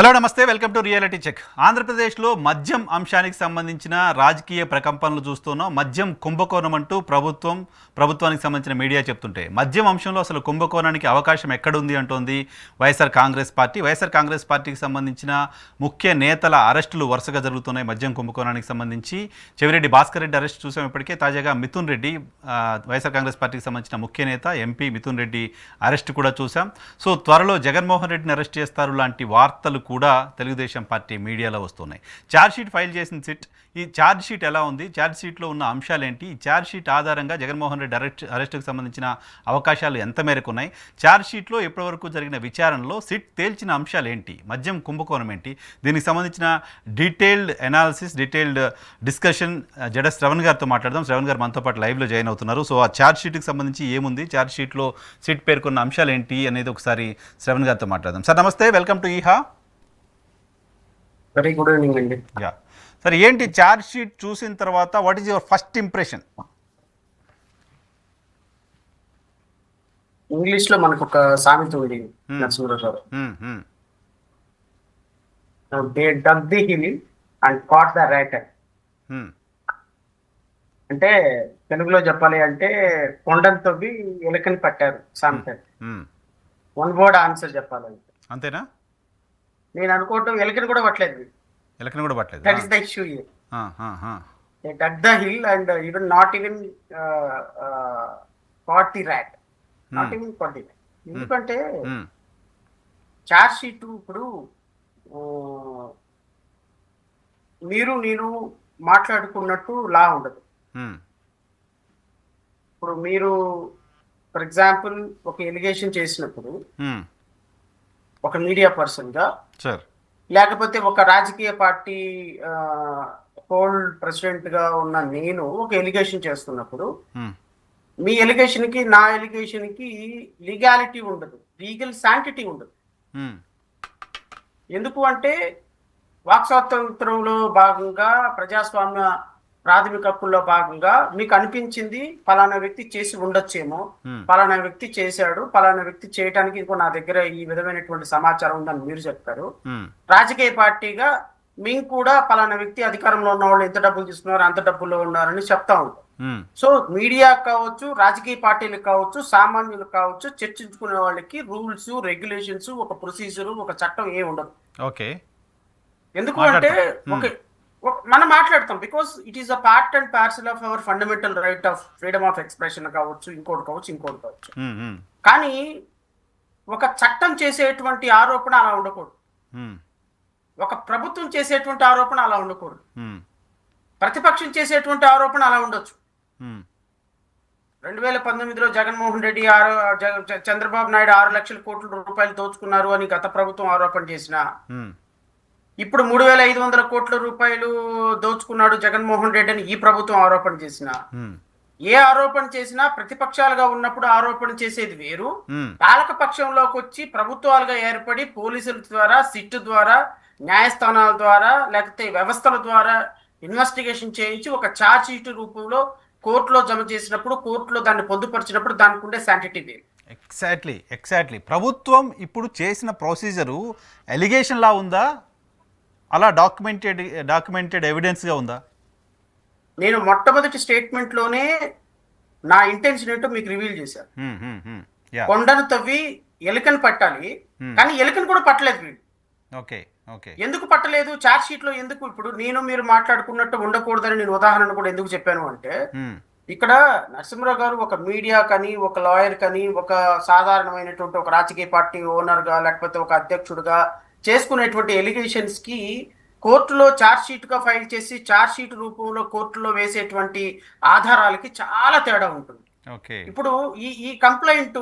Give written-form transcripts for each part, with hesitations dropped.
Hello నమస్తే, welcome to reality check. ఆంధ్రప్రదేశ్లో మద్యం అంశానికి సంబంధించిన రాజకీయ ప్రకంపనలు చూస్తున్నాం. మద్యం కుంభకోణం అంటూ ప్రభుత్వానికి సంబంధించిన మీడియా చెప్తుంటే మద్యం అంశంలో అసలు కుంభకోణానికి అవకాశం ఎక్కడుంది అంటోంది వైఎస్ఆర్ కాంగ్రెస్ పార్టీ. వైఎస్ఆర్ కాంగ్రెస్ పార్టీకి సంబంధించిన ముఖ్య నేతల అరెస్టులు వరుసగా జరుగుతున్నాయి. మద్యం కుంభకోణానికి సంబంధించి చెవిరెడ్డి భాస్కర్ రెడ్డి అరెస్ట్ చూసాం ఇప్పటికే. తాజాగా మిథున్ రెడ్డి, వైఎస్ఆర్ కాంగ్రెస్ పార్టీకి సంబంధించిన ముఖ్య నేత ఎంపీ మిథున్ రెడ్డి అరెస్ట్ కూడా చూసాం. సో త్వరలో జగన్మోహన్ రెడ్డిని అరెస్ట్ చేస్తారు లాంటి వార్తలు కూడా తెలుగుదేశం పార్టీ మీడియాలో వస్తున్నాయి. ఛార్జ్షీట్ ఫైల్ చేసిన సిట్, ఈ ఛార్జ్షీట్ ఎలా ఉంది, ఛార్జ్షీట్లో ఉన్న అంశాలేంటి, ఈ ఛార్జ్షీట్ ఆధారంగా జగన్మోహన్ రెడ్డి అరెస్టుకు సంబంధించిన అవకాశాలు ఎంత మేరకు ఉన్నాయి, ఛార్జ్షీట్లో ఇప్పటివరకు జరిగిన విచారణలో సిట్ తేల్చిన అంశాలు ఏంటి, మద్యం కుంభకోణం ఏంటి, దీనికి సంబంధించిన డీటెయిల్డ్ అనాలిసిస్, డీటెయిల్డ్ డిస్కషన్ జడ శ్రవణ్ గారితో మాట్లాడదాం. శ్రవణ్ గారు మనతో పాటు లైవ్లో జాయిన్ అవుతున్నారు. సో ఆ ఛార్జ్షీట్కి సంబంధించి ఏముంది, ఛార్జ్షీట్లో సిట్ పేర్కొన్న అంశాలు ఏంటి అనేది ఒకసారి శ్రవణ్ గారితో మాట్లాడదాం. సార్ నమస్తే, వెల్కమ్ టు ఈహా. వెరీ గుడ్ ఈవినింగ్ అండి. యా సరే, ఏంటి ఛార్జ్ షీట్ చూసిన తర్వాత what is your first impression? English లో మనకు ఒక సామెత ఉంది నరసింహరావు గారు, they dug the hill and caught the rat. అంటే తెలుగులో చెప్పాలి అంటే కొండను తవ్వి ఎలుకని పట్టారు సామెత. వన్ వర్డ్ ఆన్సర్ చెప్పాలంటే అంతేనా? నేను అనుకోవటం ఎలుకని కూడా పట్టలేదు. ఎలుకని కూడా పట్టలేదు. That is the issue here. They dug the hill and even not even caught the rat. Not even caught the rat. ఎందుకంటే చార్జ్ షీట్ ఇప్పుడు మీరు నేను మాట్లాడుకున్నట్టు లా ఉండదు. ఇప్పుడు మీరు ఫర్ ఎగ్జాంపుల్ ఒక ఎలిగేషన్ చేసినప్పుడు ఒక మీడియా పర్సన్ గా, లేకపోతే ఒక రాజకీయ పార్టీ హోల్డ్ ప్రెసిడెంట్ గా ఉన్న నేను ఒక ఎలిగేషన్ చేస్తున్నప్పుడు మీ ఎలిగేషన్ కి నా ఎలిగేషన్ కి లీగాలిటీ ఉండదు, లీగల్ శాంటిటీ ఉండదు. ఎందుకు అంటే వాక్ స్వాతంత్రంలో భాగంగా, ప్రజాస్వామ్య ప్రాథమిక హక్కుల్లో భాగంగా మీకు అనిపించింది పలానా వ్యక్తి చేసి ఉండొచ్చేమో, పలానా వ్యక్తి చేశాడు, పలానా వ్యక్తి చేయడానికి ఇంకో నా దగ్గర ఈ విధమైనటువంటి సమాచారం ఉందని మీరు చెప్తారు. రాజకీయ పార్టీగా మేము కూడా పలానా వ్యక్తి అధికారంలో ఉన్న వాళ్ళు ఎంత డబ్బులు తీసుకున్నారు, అంత డబ్బుల్లో ఉన్నారని చెప్తా ఉంటాం. సో మీడియా కావచ్చు, రాజకీయ పార్టీలకు కావచ్చు, సామాన్యులు కావచ్చు, చర్చించుకునే వాళ్ళకి రూల్స్, రెగ్యులేషన్స్, ఒక ప్రొసీజర్, ఒక చట్టం ఏ ఉండదు. ఓకే, ఎందుకు అంటే మనం మాట్లాడతాం because it is a part and parcel of our fundamental right of freedom of expression కావచ్చు, ఇంకోటి కావచ్చు. కానీ ఒక చట్టం చేసేటువంటి ఆరోపణ అలా ఉండకూడదు, ఒక ప్రభుత్వం చేసేటువంటి ఆరోపణ అలా ఉండకూడదు, ప్రతిపక్షం చేసేటువంటి ఆరోపణ అలా ఉండొచ్చు. 2019లో జగన్మోహన్ రెడ్డి చంద్రబాబు నాయుడు 6 లక్షల కోట్ల రూపాయలు దోచుకున్నారు అని గత ప్రభుత్వం ఆరోపణ చేసిన, ఇప్పుడు 3,500 కోట్ల రూపాయలు దోచుకున్నాడు జగన్మోహన్ రెడ్డి అని ఈ ప్రభుత్వం ఆరోపణ చేసిన, ఏ ఆరోపణ చేసినా ప్రతిపక్షాలుగా ఉన్నప్పుడు ఆరోపణ చేసేది వేరు, పాలక పక్షంలోకి వచ్చి ప్రభుత్వాలుగా ఏర్పడి పోలీసుల ద్వారా, సిట్ ద్వారా, న్యాయస్థానాల ద్వారా, లేకపోతే వ్యవస్థల ద్వారా ఇన్వెస్టిగేషన్ చేయించి ఒక ఛార్జ్ షీట్ రూపంలో కోర్టులో జమ చేసినప్పుడు, కోర్టులో దాన్ని పొందుపరిచినప్పుడు దానికి ఉండే శాంటిటీ వేరు. ఎగ్జాక్ట్లీ ప్రభుత్వం ఇప్పుడు చేసిన ప్రొసీజరు ఎలిగేషన్ లా ఉందా, అలా డాక్యుమెంటెడ్ ఎవిడెన్స్గా ఉందా? నేను మొట్టమొదటి స్టేట్మెంట్లోనే నా ఇంటెన్షన్ ఏంటో మీకు రివీల్ చేశాను. కొండను తవ్వి ఎలుకని పట్టాలి, కానీ ఎలుకని కూడా పట్టలేదు వీళ్ళు. ఎందుకు పట్టలేదు? ఛార్జ్ షీట్ లో ఎందుకు? ఇప్పుడు నేను మీరు మాట్లాడుకున్నట్టు ఉండకూడదని నేను ఉదాహరణ కూడా ఎందుకు చెప్పాను అంటే, ఇక్కడ నరసింహరావు గారు ఒక మీడియా కని, ఒక లాయర్ కని, ఒక సాధారణమైనటువంటి ఒక రాజకీయ పార్టీ ఓనర్ గా, లేకపోతే ఒక అధ్యక్షుడిగా చేసుకునేటువంటి ఎలిగేషన్స్ కి కోర్టులో ఛార్జ్ షీట్ గా ఫైల్ చేసి ఛార్జ్ షీట్ రూపంలో కోర్టులో వేసేటువంటి ఆధారాలకి చాలా తేడా ఉంటుంది. ఇప్పుడు ఈ కంప్లైంట్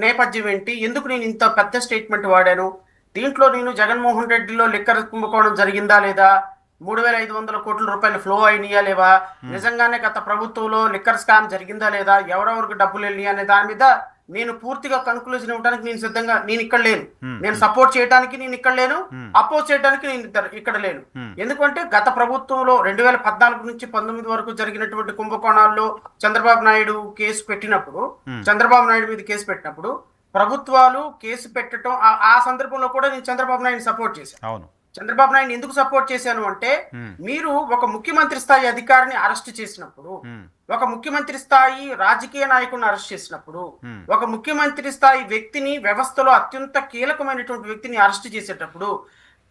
నేపథ్యం ఏంటి, ఎందుకు నేను ఇంత పెద్ద స్టేట్మెంట్ వాడాను, దీంట్లో నేను జగన్మోహన్ రెడ్డిలో లిక్కర్ కుంభకోణం జరిగిందా లేదా, 3,500 కోట్ల రూపాయలు ఫ్లో అయినాయా లేవా, నిజంగానే గత ప్రభుత్వంలో లిక్కర్ స్కామ్ జరిగిందా లేదా, ఎవరెవరికి డబ్బులు వెళ్ళినాయి అనే దాని మీద నేను పూర్తిగా కన్క్లూజన్ ఇవ్వడానికి నేను సిద్ధంగా, నేను ఇక్కడ లేను. నేను సపోర్ట్ చేయడానికి నేను ఇక్కడ లేను, అపోజ్ చేయడానికి నేను ఇక్కడ లేను. ఎందుకంటే గత ప్రభుత్వంలో 2014 నుంచి 19 వరకు జరిగినటువంటి కుంభకోణాల్లో చంద్రబాబు నాయుడు కేసు పెట్టినప్పుడు, చంద్రబాబు నాయుడు మీద కేసు పెట్టినప్పుడు ప్రభుత్వాలు కేసు పెట్టడం ఆ సందర్భంలో కూడా నేను చంద్రబాబు నాయుడు సపోర్ట్ చేశాను. అవును. చంద్రబాబు నాయుడు ఎందుకు సపోర్ట్ చేశాను అంటే, మీరు ఒక ముఖ్యమంత్రి స్థాయి అధికారిని అరెస్ట్ చేసినప్పుడు, ఒక ముఖ్యమంత్రి స్థాయి రాజకీయ నాయకుడిని అరెస్ట్ చేసినప్పుడు, ఒక ముఖ్యమంత్రి స్థాయి వ్యక్తిని, వ్యవస్థలో అత్యంత కీలకమైనటువంటి వ్యక్తిని అరెస్ట్ చేసేటప్పుడు,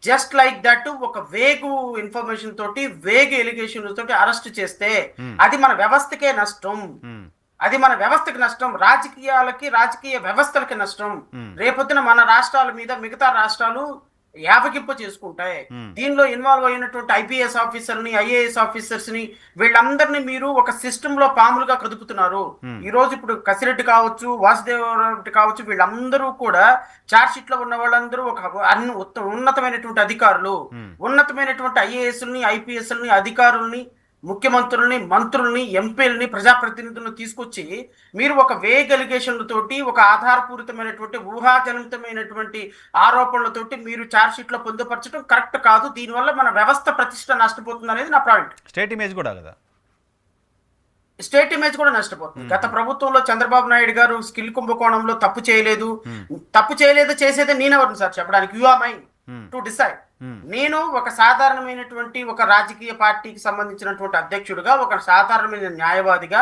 జస్ట్ లైక్ దట్ ఒక వేగు ఇన్ఫర్మేషన్ తోటి, వేగు ఎలిగేషన్ తోటి అరెస్ట్ చేస్తే అది మన వ్యవస్థకే నష్టం. అది మన వ్యవస్థకి నష్టం, రాజకీయ వ్యవస్థలకి నష్టం. రేపొద్దున మన రాష్ట్రాల మీద మిగతా రాష్ట్రాలు యావగింపు చేసుకుంటాయి. దీనిలో ఇన్వాల్వ్ అయినటువంటి ఐపీఎస్ ఆఫీసర్ని, ఐఏఎస్ ఆఫీసర్స్ ని, వీళ్ళందరినీ మీరు ఒక సిస్టమ్ లో పాములుగా కదుపుతున్నారు. ఈ రోజు ఇప్పుడు కసిరెడ్డి కావచ్చు, వాసుదేవరెడ్డి కావచ్చు, వీళ్ళందరూ కూడా చార్జ్ షీట్ లో ఉన్న వాళ్ళందరూ ఒక ఉన్నతమైనటువంటి అధికారులు, ఉన్నతమైనటువంటి ఐఏఎస్ని, ఐపీఎస్ని, అధికారుల్ని, ముఖ్యమంత్రుల్ని, మంత్రుల్ని, ఎంపీలని, ప్రజాప్రతినిధులను తీసుకొచ్చి మీరు ఒక వేగ్ ఎలిగేషన్లతోటి, ఒక ఆధారపూరితమైనటువంటి ఊహాజనితమైనటువంటి ఆరోపణలతోటి మీరు ఛార్జ్ షీట్ లో పొందుపరచడం కరెక్ట్ కాదు. దీనివల్ల మన వ్యవస్థ ప్రతిష్ట నష్టపోతుంది అనేది నా పాయింట్. స్టేట్ ఇమేజ్ కూడా కదా, స్టేట్ ఇమేజ్ కూడా నష్టపోతుంది. గత ప్రభుత్వంలో చంద్రబాబు నాయుడు గారు స్కిల్ కుంభకోణంలో తప్పు చేయలేదు చేసేదే నేనెవరిని సార్ చెప్పడానికి? You are mine to decide. నేను ఒక సాధారణమైనటువంటి ఒక రాజకీయ పార్టీకి సంబంధించినటువంటి అధ్యక్షుడిగా, ఒక సాధారణమైన న్యాయవాదిగా,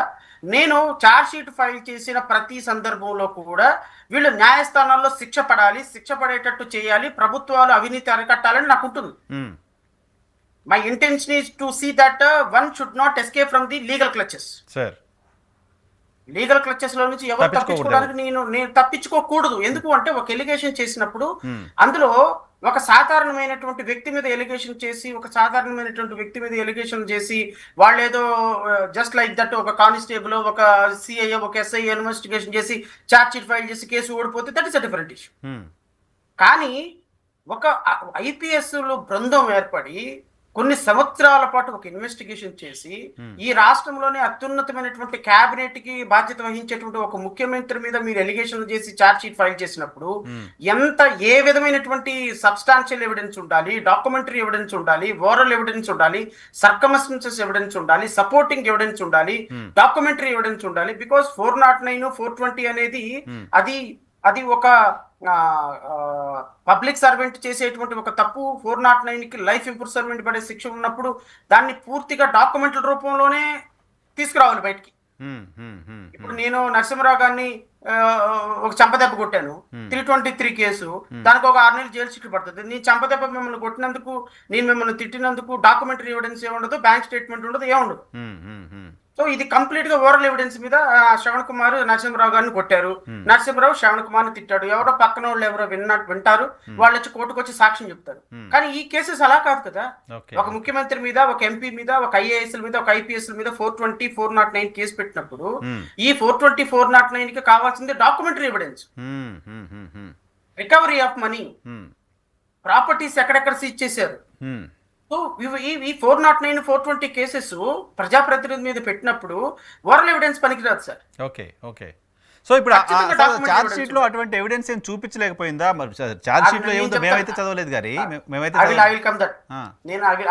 నేను ఛార్జ్ షీట్ ఫైల్ చేసిన ప్రతి సందర్భంలో కూడా వీళ్ళు న్యాయస్థానాల్లో శిక్ష పడేటట్టు చేయాలి, ప్రభుత్వాలు అవినీతి అరికట్టాలని నాకు ఉంటుంది. My intention is to see that one should not escape from the legal clutches. Legal clutches లో నుంచి ఎవరు తప్పించుకోవడానికి నేను తప్పించుకోకూడదు. ఎందుకు అంటే, ఒక ఎలిగేషన్ చేసినప్పుడు అందులో ఒక సాధారణమైనటువంటి వ్యక్తి మీద ఎలిగేషన్ చేసి వాళ్ళేదో జస్ట్ లైక్ దట్ ఒక కానిస్టేబుల్, ఒక సిఐ, ఒక ఎస్ఐ ఇన్వెస్టిగేషన్ చేసి ఛార్జ్ షీట్ ఫైల్ చేసి కేసు ఓడిపోతే that is a different issue. కానీ ఒక ఐపీఎస్ బృందం ఏర్పడి కొన్ని సంవత్సరాల పాటు ఒక ఇన్వెస్టిగేషన్ చేసి ఈ రాష్ట్రంలోనే అత్యున్నతమైనటువంటి క్యాబినెట్ కి బాధ్యత వహించేటువంటి ఒక ముఖ్యమంత్రి మీద మీరు ఎలిగేషన్లు చేసి ఛార్జ్ షీట్ ఫైల్ చేసినప్పుడు ఏ విధమైనటువంటి సబ్స్టాన్షియల్ ఎవిడెన్స్ ఉండాలి, డాక్యుమెంటరీ ఎవిడెన్స్ ఉండాలి, ఓరల్ ఎవిడెన్స్ ఉండాలి, సర్కమ్స్టెన్సెస్ ఎవిడెన్స్ ఉండాలి, సపోర్టింగ్ ఎవిడెన్స్ ఉండాలి, డాక్యుమెంటరీ ఎవిడెన్స్ ఉండాలి. బికాస్ 409, 420 అనేది అది ఒక పబ్లిక్ సర్వెంట్ చేసేటువంటి ఒక తప్పు. 409కి లైఫ్ ఇంప్రిజన్మెంట్ పడే శిక్ష ఉన్నప్పుడు దాన్ని పూర్తిగా డాక్యుమెంట్ల రూపంలోనే తీసుకురావాలి బయటికి. ఇప్పుడు నేను నరసింహరావు గారిని ఒక చంపదెబ్బ కొట్టాను, 323 కేసు, దానికి ఒక 6 నెలలు జైలు శిక్ష పడుతుంది. నేను చంపదెబ్బ మిమ్మల్ని కొట్టినందుకు, నేను మిమ్మల్ని తిట్టినందుకు డాక్యుమెంటరీ ఎవిడెన్స్ ఏముండదు, బ్యాంక్ స్టేట్మెంట్ ఉండదు, ఏముండదు. సో ఇది కంప్లీట్ గా ఓరల్ ఎవిడెన్స్ మీద శ్రవణ్ కుమార్ నరసింహరావు గారిని కొట్టారు, నరసింహరావు శ్రవణ్ కుమార్ ని తిట్టాడు, ఎవరో పక్కన వాళ్ళు ఎవరో వింటారు, వాళ్ళు వచ్చి కోర్టుకు వచ్చి సాక్ష్యం చెప్తారు. కానీ ఈ కేసెస్ అలా కాదు కదా. ఒక ముఖ్యమంత్రి మీద, ఒక ఎంపీ మీద, ఒక ఐఏఎస్ మీద, ఒక ఐపీఎస్ మీద 420, 409 కేసు పెట్టినప్పుడు ఈ 420, 409 కి కావాల్సింది documentary evidence, recovery of money, properties ఎక్కడెక్కడ సీజ్ చేశారు. సో ఈ 409, 420 కేసెస్ ప్రజాప్రతినిధి మీద పెట్టినప్పుడు ఓరల్ ఎవిడెన్స్ పనికిరాదు సార్. ఓకే. సో ఇప్పుడు ఛార్జ్ షీట్ లో అటువంటి ఎవిడెన్స్ ఏం చూపించలేకపోయిందా? మరి ఛార్జ్ షీట్ లో ఏముందో మేమైతే చదవలేదు గారి, మేమైతే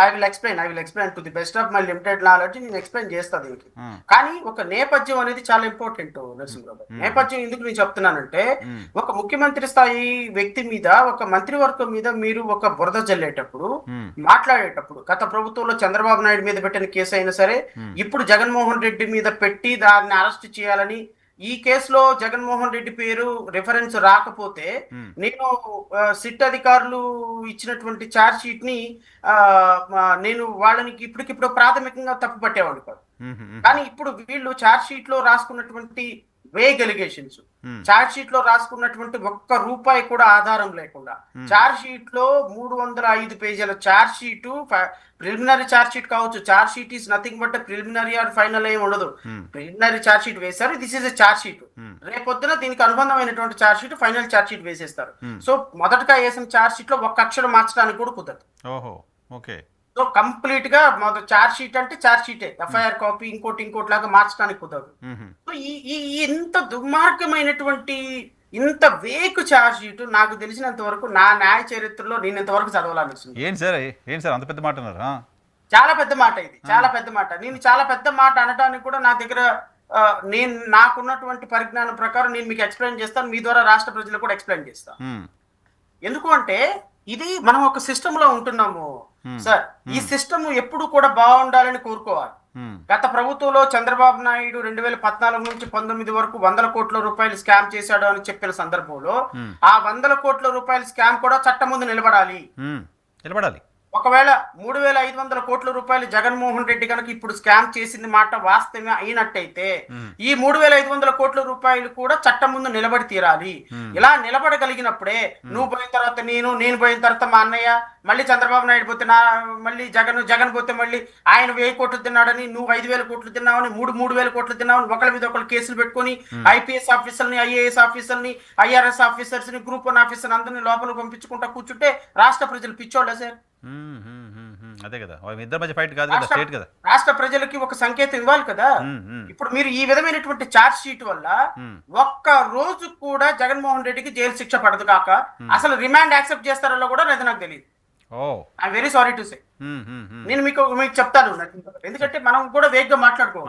I will explain to the best of my limited knowledge. నేను ఎక్స్ప్లెయిన్ చేస్తా దీనికి. కానీ ఒక నేపథ్యం అనేది చాలా ఇంపార్టెంట్ నరసింహరావు. నేపథ్యం ఎందుకు నేను చెప్తున్నానంటే, ఒక ముఖ్యమంత్రి స్థాయి వ్యక్తి మీద, ఒక మంత్రివర్గం మీద మీరు ఒక బురద జల్లేటప్పుడు, మాట్లాడేటప్పుడు, గత ప్రభుత్వంలో చంద్రబాబు నాయుడు మీద పెట్టిన కేసు అయినా సరే, ఇప్పుడు జగన్మోహన్ రెడ్డి మీద పెట్టి దాన్ని అరెస్ట్ చేయాలని, ఈ కేసులో జగన్మోహన్ రెడ్డి పేరు రిఫరెన్స్ రాకపోతే నేను సిట్ అధికారులు ఇచ్చినటువంటి ఛార్జ్ షీట్ ని నేను వాళ్ళని ఇప్పటికిప్పుడు ప్రాథమికంగా తప్పు పట్టేవాడు కాదు. కానీ ఇప్పుడు వీళ్ళు ఛార్జ్ షీట్ లో రాసుకున్నటువంటి వేగ్ ఎలిగేషన్స్, ఛార్జ్ షీట్ లో రాసుకున్నటువంటి ఒక్క రూపాయి కూడా ఆధారం లేకుండా, ఛార్జ్ షీట్ లో 305 పేజీల charge sheet, preliminary charge sheet కావచ్చు, charge sheet is nothing but preliminary or final ఏమి ఉండదు. ప్రిలిమినరీ ఛార్జ్ షీట్ వేశారు, this is a charge sheet. రేపొద్దున దీనికి అనుబంధమైనటువంటి charge sheet, final charge sheet వేసేస్తారు. సో మొదటగా వేసిన ఛార్జ్ షీట్ లో ఒక్క అక్షరం మార్చడానికి కూడా కుదరదు. సో కంప్లీట్ గా ఛార్జ్ షీట్ అంటే ఛార్జ్ షీటే, ఎఫ్ఐఆర్ కాపీ ఇంకోటి లాగా మార్చడానికి కుదరదు. సో ఈ ఇంత దుర్మార్గమైనటువంటి, ఇంత వేకు ఛార్జ్ షీట్ నాకు తెలిసినంత వరకు నా న్యాయ చరిత్రలో నేను ఇంతవరకు చదవాలనిపిస్తుంది. ఏంటి సార్ అంత పెద్ద మాట అన్నారు? చాలా పెద్ద మాట ఇది, చాలా పెద్ద మాట. నేను చాలా పెద్ద మాట అనడానికి కూడా నా దగ్గర నేను నాకున్నటువంటి పరిజ్ఞానం ప్రకారం నేను మీకు ఎక్స్ప్లెయిన్ చేస్తాను, మీ ద్వారా రాష్ట్ర ప్రజలకు కూడా ఎక్స్ప్లెయిన్ చేస్తాను. ఎందుకు అంటే ఇది మనం ఒక సిస్టమ్ లో ఉంటున్నాము సార్. ఈ సిస్టమ్ ఎప్పుడు కూడా బాగుండాలని కోరుకోవాలి. గత ప్రభుత్వంలో చంద్రబాబు నాయుడు 2014 నుంచి 19 వరకు 100 కోట్ల రూపాయలు స్కామ్ చేశాడు అని చెప్పిన సందర్భంలో ఆ 100 కోట్ల రూపాయల స్కామ్ కూడా చట్టం ముందు నిలబడాలి. ఒకవేళ 3,500 కోట్ల రూపాయలు జగన్మోహన్ రెడ్డి కనుక ఇప్పుడు స్కామ్ చేసింది మాట వాస్తవమే అయినట్టయితే ఈ 3,500 కోట్ల రూపాయలు కూడా చట్టం ముందు నిలబడి తీరాలి. ఇలా నిలబడగలిగినప్పుడే నువ్వు పోయిన తర్వాత నేను పోయిన తర్వాత మా అన్నయ్య, మళ్ళీ చంద్రబాబు నాయుడు పోతే మళ్ళీ జగన్ పోతే మళ్ళీ ఆయన 1000 కోట్లు తిన్నాడని, నువ్వు 5,000 కోట్లు తిన్నావని, 3,000 కోట్లు తిన్నావని ఒకరి మీద ఒకరు కేసులు పెట్టుకుని ఐపీఎస్ ఆఫీసర్ని, ఐఏఎస్ ఆఫీసర్ని, ఐఆర్ఎస్ ఆఫీసర్స్ ని, గ్రూప్ 1 ఆఫీసర్ అందరినీ లోపల పంపించుకుంటా కూర్చుంటే రాష్ట్ర ప్రజలు పిచ్చోళ్ళ సార్. అదే కదా, ఇద్దరి మధ్య ఫైట్ కాదు కదా, స్టేట్ కదా. రాష్ట్ర ప్రజలకి ఒక సంకేతం ఇవ్వాలి కదా. ఇప్పుడు మీరు ఈ విధమైనటువంటి చార్జ్ షీట్ వల్ల ఒక్క రోజు కూడా జగన్మోహన్ రెడ్డికి జైలు శిక్ష పడదు కాక అసలు రిమాండ్ యాక్సెప్ట్ చేస్తారో కూడా లేదు నాకు తెలియదు. ఐఎమ్ వెరీ సారీ టు సే. నేను మీకు చెప్తాను, ఎందుకంటే మనం కూడా వేగంగా మాట్లాడుకోవాలి.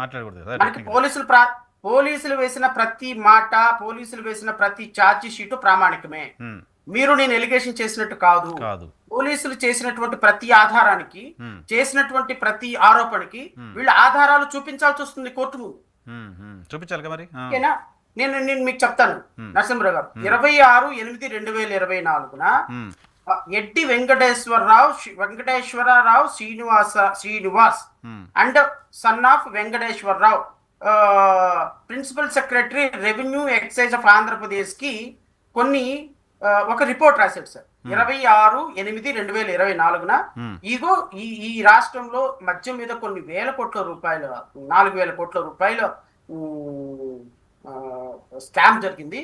మనకి పోలీసులు వేసిన ప్రతి మాట, పోలీసులు వేసిన ప్రతి ఛార్జ్ షీటు ప్రామాణికమే. మీరు నేను ఎలిగేషన్ చేసినట్టు కాదు. పోలీసులు చేసినటువంటి ప్రతి ఆధారానికి, చేసినటువంటి ప్రతి ఆరోపణకి వీళ్ళ ఆధారాలు చూపించాల్సి వస్తుంది కోర్టు ముందు. చూపించాలి మరి. నేను మీకు చెప్తాను నరసింహరావు గారు, 26/8/2024 ఎడ్డి Venkateswararao Srinivas and son of Venkateswararao, principal secretary revenue excise of Andhra Pradesh కి ఒక రిపోర్ట్ రాశాడు సార్. 26/8/2024 ఇగో ఈ రాష్ట్రంలో మద్యం మీద కొన్ని 1,000 కోట్ల రూపాయలు, 4,000 కోట్ల రూపాయలు స్కామ్ జరిగింది.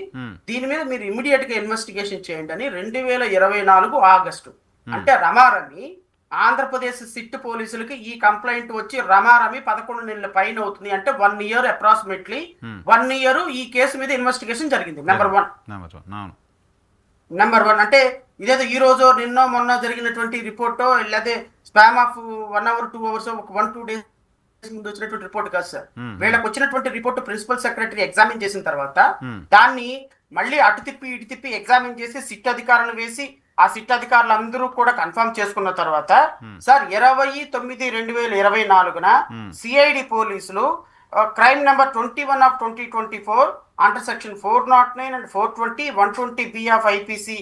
దీని మీద మీరు ఇమీడియట్ గా ఇన్వెస్టిగేషన్ చేయండి అని 2024 ఆగస్టు, అంటే రమారమి ఆంధ్రప్రదేశ్ సిట్ పోలీసులకి ఈ కంప్లైంట్ వచ్చి రమారమి 11 నెలల పైన అవుతుంది. అంటే 1 year అప్రాక్సిమేట్లీ 1 year ఈ కేసు మీద ఇన్వెస్టిగేషన్ జరిగింది. నెంబర్ 1 అంటే ఇదేదో ఈ రోజు నిన్న మొన్న జరిగినటువంటి రిపోర్టో లేదా స్పామ్ ఆఫ్ 1 hour 2 hours ఒక 1-2 days ముందు వచ్చినటువంటి రిపోర్ట్ కాదు సార్. వీళ్ళకి వచ్చినటువంటి రిపోర్ట్ ప్రిన్సిపల్ సెక్రటరీ ఎగ్జామిన్ చేసిన తర్వాత దాన్ని మళ్ళీ అటు తిప్పి ఇటు తిప్పి ఎగ్జామిన్ చేసి సిట్ అధికారులను వేసి ఆ సిట్ అధికారులు అందరూ కూడా కన్ఫర్మ్ చేసుకున్న తర్వాత సార్ 20/9/2024 సిఐడి పోలీసులు crime number 21/2024 under section 409 and 420, 120B of IPC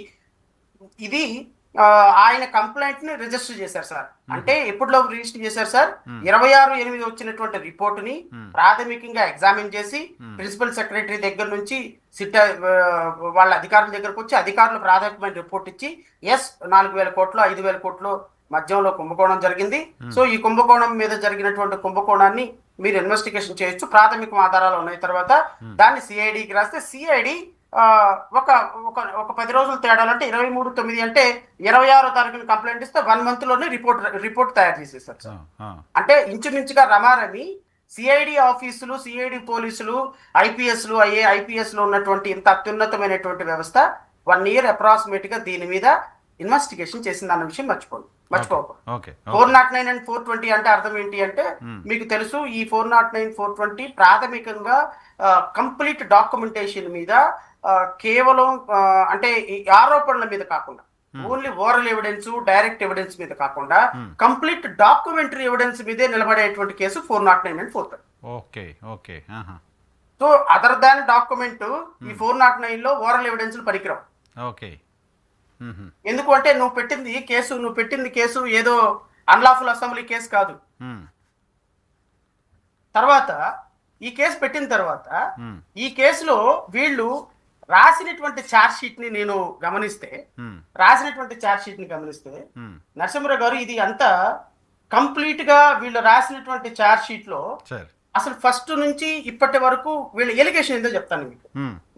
ఇది ఆయన కంప్లైంట్ ని రిజిస్టర్ చేశారు సార్. అంటే ఎప్పుడులో రిజిస్టర్ చేశారు సార్? 26/8 వచ్చినటువంటి రిపోర్టుని ప్రాథమికంగా ఎగ్జామిన్ చేసి ప్రిన్సిపల్ సెక్రటరీ దగ్గర నుంచి సిట్ వాళ్ళ అధికారుల దగ్గరకు వచ్చి అధికారులు ప్రాథమికమైన రిపోర్ట్ ఇచ్చి 4,000 కోట్లు 5,000 కోట్లు మధ్యంలో కుంభకోణం జరిగింది. సో ఈ కుంభకోణం మీద జరిగినటువంటి కుంభకోణాన్ని మీరు ఇన్వెస్టిగేషన్ చేయొచ్చు, ప్రాథమిక ఆధారాలు ఉన్నాయి. తర్వాత దాన్ని సిఐడికి రాస్తే సిఐడి ఒక 10 రోజులు తేడాలు, అంటే 23/9 అంటే 26వ తారీఖున కంప్లైంట్ ఇస్తే 1 month లోనే రిపోర్ట్ తయారు చేసేసారు సార్. అంటే ఇంచుమించుగా రమారమి సిఐడి ఆఫీసులు, సిఐడి పోలీసులు, ఐపీఎస్ లో ఉన్నటువంటి ఇంత అత్యున్నతమైనటువంటి వ్యవస్థ 1 year అప్రాక్సిమేట్ గా దీని మీద ఇన్వెస్టిగేషన్ చేసింది అన్న విషయం మర్చిపోకూడదు. 409 and 420 అంటే అర్థం ఏంటి అంటే మీకు తెలుసు, ఈ 409, 420 ప్రాథమికంగా కంప్లీట్ డాక్యుమెంటేషన్ మీద, కేవలం అంటే ఆరోపణల మీద కాకుండా, only oral evidence, direct evidence మీద కాకుండా కంప్లీట్ డాక్యుమెంటరీ ఎవిడెన్స్ మీదే నిలబడేటువంటి case 409 and 420. So other than document ఈ 409 లో ఓరల్ ఎవిడెన్స్ పనికిరావు. ఎందుకు అంటే నువ్వు పెట్టింది కేసు ఏదో అన్లాఫుల్ అసెంబ్లీ కేసు కాదు. తర్వాత ఈ కేసు పెట్టిన తర్వాత ఈ కేసులో వీళ్ళు రాసినటువంటి ఛార్జ్ షీట్ ని నేను గమనిస్తే నరసింహరావు గారు ఇది అంతా కంప్లీట్ గా వీళ్ళు రాసినటువంటి ఛార్జ్ షీట్ లో అసలు ఫస్ట్ నుంచి ఇప్పటి వరకు వీళ్ళ ఎలిగేషన్ ఏందో చెప్తాను మీకు.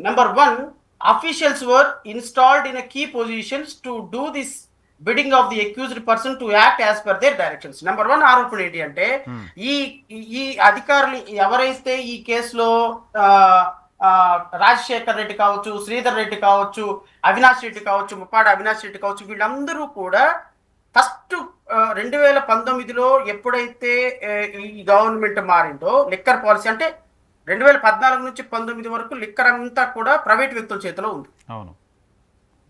Number 1, officials were installed in a key positions to do this bidding of the accused person to act as per their directions. Number 1 ఆరోపణ ఏంటి అంటే ఈ అధికారులు ఎవరైతే ఈ కేసులో రాజశేఖర్ రెడ్డి కావచ్చు, శ్రీధర్ రెడ్డి కావచ్చు, అవినాష్ రెడ్డి కావచ్చు, ముప్పాడ అవినాష్ రెడ్డి కావచ్చు, వీళ్ళందరూ కూడా ఫస్ట్ 2019లో ఎప్పుడైతే ఈ గవర్నమెంట్ మారిందో లిక్కర్ పాలసీ అంటే 2014 నుంచి 19 వరకు లిక్కర్ అంతా కూడా ప్రైవేట్ వ్యక్తుల చేతిలో ఉంది. అవును.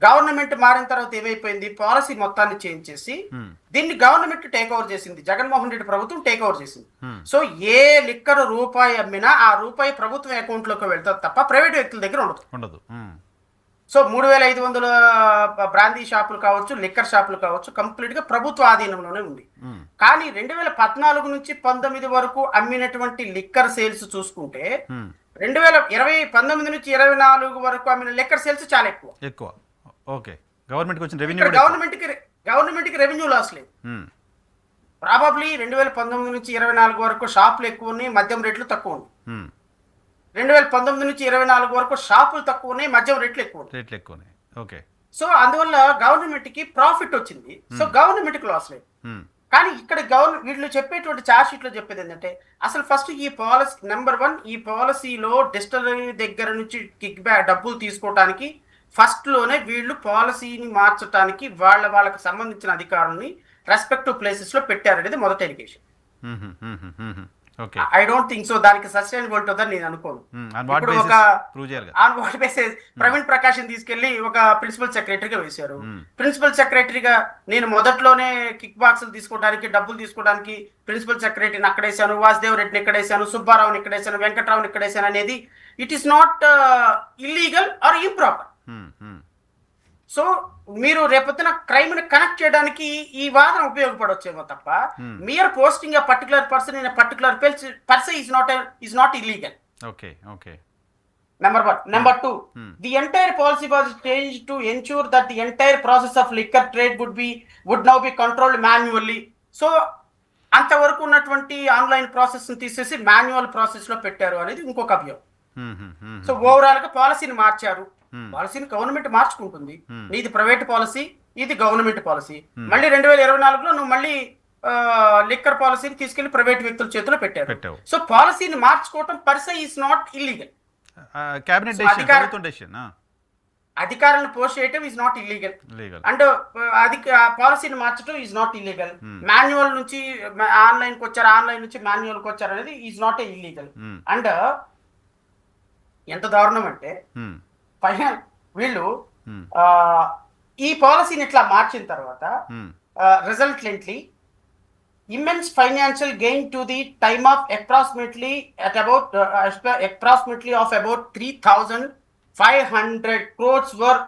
గవర్నమెంట్ మారిన తర్వాత ఏమైపోయింది, పాలసీ మొత్తాన్ని చేంజ్ చేసి దీన్ని గవర్నమెంట్ టేక్ ఓవర్ చేసింది. జగన్మోహన్ రెడ్డి ప్రభుత్వం టేక్ ఓవర్ చేసింది. సో ఏ లిక్కర్ రూపాయి అమ్మినా ఆ రూపాయి ప్రభుత్వం అకౌంట్ లోకి వెళ్తుంది తప్ప ప్రైవేట్ వ్యక్తుల దగ్గర ఉండదు. సో 3500 బ్రాందీ షాపులు కావచ్చు, లిక్కర్ షాపులు కావచ్చు, కంప్లీట్ గా ప్రభుత్వ ఆధీనంలోనే ఉంది. కానీ 2014 నుంచి 19 వరకు అమ్మినటువంటి లిక్కర్ సేల్స్ చూసుకుంటే 19 నుంచి 24 వరకు అమ్మిన లిక్కర్ సేల్స్ చాలా ఎక్కువ. ఓకే. గవర్నమెంట్కి వచ్చిన రెవెన్యూ, గవర్నమెంట్కి రెవెన్యూ లాస్ లేదు. ప్రాబబ్లీ 2019 నుంచి 24 వరకు షాపులు ఎక్కువ ఉన్నాయి, మద్యం రేట్లు తక్కువ ఉన్నాయి. 2019 నుంచి 24 వరకు షాపులు తక్కువ ఉన్నాయి, మద్యం రేట్లు ఎక్కువ ఉన్నాయి. ఓకే. సో అందువల్ల గవర్నమెంట్ కి ప్రాఫిట్ వచ్చింది. సో గవర్నమెంట్ కి లాస్ లేదు. కానీ ఇక్కడ వీళ్ళు చెప్పేటువంటి చార్జ్ షీట్ లో చెప్పేది ఏంటంటే, అసలు ఫస్ట్ ఈ పాలసీ నెంబర్ 1, ఈ పాలసీలో డిస్టిలరీ దగ్గర నుంచి కిక్ బ్యాక్ డబ్బులు తీసుకోవడానికి ఫస్ట్ లోనే వీళ్ళు పాలసీని మార్చడానికి వాళ్ళకి సంబంధించిన అధికారుల్ని రెస్పెక్టివ్ ప్లేసెస్ లో పెట్టారనేది మొదటి allegation. I don't think so దానికి సస్టైనబిలిటీ ఉందని నేను అనుకోను. ఇప్పుడు ఒక on what basis Praveen Prakash తీసుకెళ్లి ఒక ప్రిన్సిపల్ సెక్రటరీగా వేశారు. ప్రిన్సిపల్ సెక్రటరీగా నేను మొదట్లోనే కిక్ బాక్స్ తీసుకోవడానికి, డబ్బులు తీసుకోవడానికి ప్రిన్సిపల్ సెక్రటరీని అక్కడేసాను, వాసుదేవ్ రెడ్డిని ఇక్కడేసాను, సుబ్బారావుని ఇక్కడేసాను, వెంకట్రావుని ఇక్కడేసాను అనేది it is not illegal or improper. So మీరు రేపొద్దున క్రైమ్ ని కనెక్ట్ చేయడానికి ఈ వాదన ఉపయోగపడవచ్చేమో తప్ప mere posting a particular person in a particular person is not illegal. Okay. Number 1. Number 2, the entire policy was changed to ensure that the entire process of liquor trade would now be controlled manually. So అంతవరకు ఉన్నటువంటి online process ని తీసేసి manual process లో పెట్టారు అనేది ఇంకొక అభియోగం. So overall గా పాలసీని మార్చారు. పాలసీని గవర్నమెంట్ మార్చుకుంటుంది. ఇది ప్రైవేట్ పాలసీ, ఇది గవర్నమెంట్ పాలసీ. మళ్ళీ 2024లో నువ్వు మళ్ళీ లిక్కర్ పాలసీని తీసుకెళ్లి ప్రైవేట్ వ్యక్తుల చేతిలో పెట్టారు. సో పాలసీని మార్చుకోవటం పర్సే ఈస్ నాట్ ఇల్లీగల్. అధికారాలను పోస్ట్ చేయటం ఈజ్ నాట్ ఇల్లీగల్. అండ్ పాలసీని మార్చడం ఈజ్ నాట్ ఇల్లీగల్. మాన్యువల్ నుంచి ఆన్లైన్ కి వచ్చారు, ఆన్లైన్ నుంచి మాన్యువల్ కి వచ్చారు అనేది is not a illegal. And ఎంత దారుణం అంటే పైన వీళ్ళు ఈ పాలసీని ఇట్లా మార్చిన తర్వాత రిజల్టెంట్లీ immense financial gain to the time of approximately of about 3,500 crores were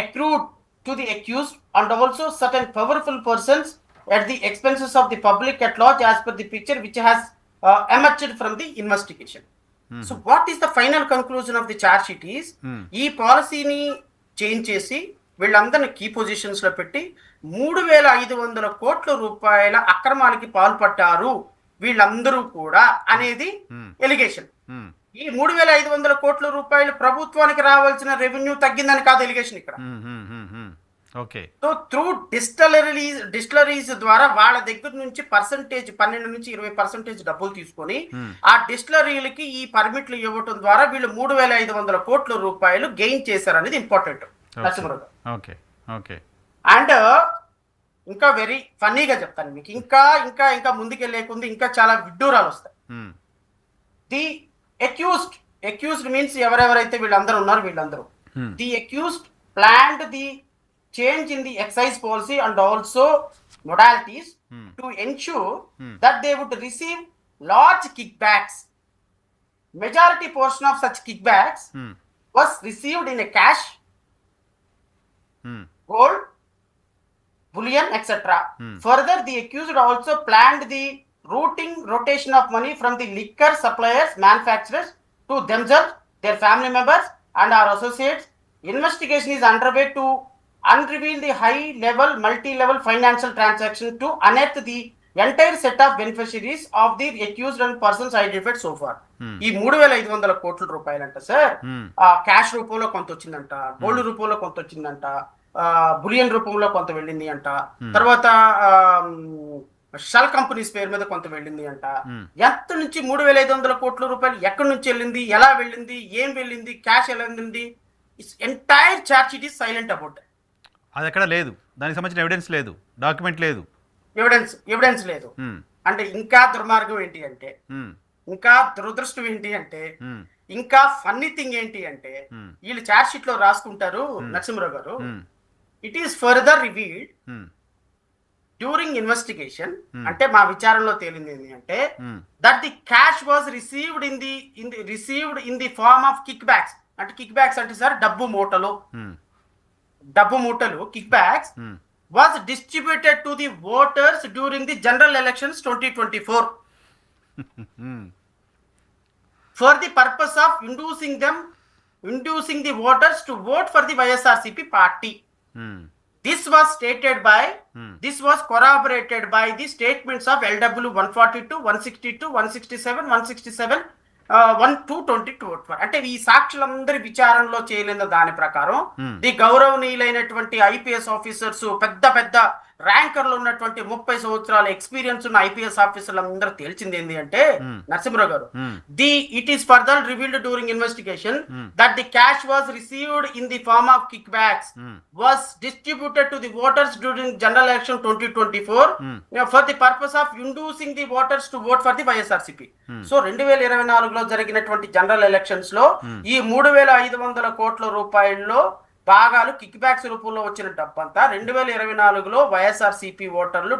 accrued to the accused and also certain powerful persons at the expenses of the public at large as per the picture which has emerged from the investigation. So what is the final conclusion of the charge sheet is ఈ పాలసీని change చేసి వీళ్ళందరినీ key positions లో పెట్టి 3,500 కోట్ల రూపాయల అక్రమాలకి పాల్పడ్డారు వీళ్ళందరూ కూడా అనేది ఎలిగేషన్. ఈ 3,500 కోట్ల రూపాయలు ప్రభుత్వానికి రావాల్సిన రెవెన్యూ తగ్గిందని కాదు ఎలిగేషన్ ఇక్కడ. సో త్రూ డిస్టిలరీస్ ద్వారా వాళ్ళ దగ్గర నుంచి 12 నుంచి 20% డబ్బులు తీసుకొని ఆ డిస్టిలరీలకి ఈ పర్మిట్లు ఇవ్వటం ద్వారా వీళ్ళు 3,500 కోట్ల రూపాయలు గెయిన్ చేశారు అనేది ఇంపార్టెంట్. అండ్ ఇంకా వెరీ ఫన్నీగా చెప్తాను మీకు, ఇంకా ముందుకెళ్ళేకుంది ఇంకా చాలా విడ్డూరాలు వస్తాయి. ది అక్యూజ్డ్ మీన్స్ ఎవరెవరైతే వీళ్ళందరూ ఉన్నారు వీళ్ళందరూ the accused planned the change in the excise policy and also modalities to ensure that they would receive large kickbacks. Majority portion of such kickbacks was received in a cash, gold, bullion, etc. Further, the accused also planned the rotation of money from the liquor suppliers, manufacturers to themselves, their family members and our associates. Investigation is underway to unreveal the high-level, multi-level financial transaction to unearth the entire set of beneficiaries of the accused and persons identified so far. ఈ 3,500 కోట్ల రూపాయలంట sir cash రూపంలో కొంత వచ్చిందంట, gold రూపంలో కొంత వచ్చిందంట, bullion రూపంలో కొంత వెళ్ళింది అంట, తర్వాత షెల్ కంపెనీస్ పేరు మీద కొంత వెళ్ళింది అంట. ఎంత నుంచి 3,500 కోట్ల రూపాయలు ఎక్కడి నుంచి వెళ్ళింది, ఎలా వెళ్ళింది, ఏం వెళ్ళింది, క్యాష్ ఎలా వెళ్ళింది, entire charge sheet is silent about. అది ఎక్కడ లేదు, దానికి సంబంధించిన ఎవిడెన్స్ లేదు, డాక్యుమెంట్ లేదు, ఎవిడెన్స్ లేదు. అంటే ఇంకా దుర్మార్గం ఏంటి అంటే ఇంకా దురదృష్టం ఏంటి అంటే, ఉమ్, ఇంకా ఫన్నీ థింగ్ ఏంటి అంటే, ఉమ్, వీళ్ళు చార్జ్ షీట్ లో రాసుకుంటారు నరసింహరావు గారు, um, it is further revealed um, during investigation, అంటే మా విచారణలో తేలింది ఏంటి అంటే, um, that the cash was received in the form of kickbacks. అంటే కిక్ బ్యాక్స్ అంటే సార్ డబ్బు మూటలు, um, kickbacks um, was distributed to the voters during the general elections 2024 um, for the purpose of inducing the voters to vote for the YSRCP party. Um, This was corroborated by the statements of LW 142, 162, 167, 167, 1-22. అంటే ఈ సాక్షులందరి విచారణలో చేయలేని దాని ప్రకారం the గౌరవనీయులైనటువంటి IPS officers, పెద్ద పెద్ద ర్యాంకర్లు ఉన్నటువంటి 30 సంవత్సరాల ఎక్స్పీరియన్స్ ఉన్న ఐపీఎస్ ఆఫీసర్లు అందరూ తేల్చింది ఏంటి అంటే, నరసింహరావు గారు, it is further revealed during investigation that the cash was received in the form of kickbacks was distributed to the voters during general election 2024 for the purpose of inducing the voters to vote for the YSRCP. So 2024లో జరిగినటువంటి general elections లో ఈ 3,500 కోట్ల రూపాయల్లో భాగాలు kick backs రూపంలో వచ్చిన డబ్బంతా 2024లో వైఎస్ఆర్సీపీ ఓటర్లు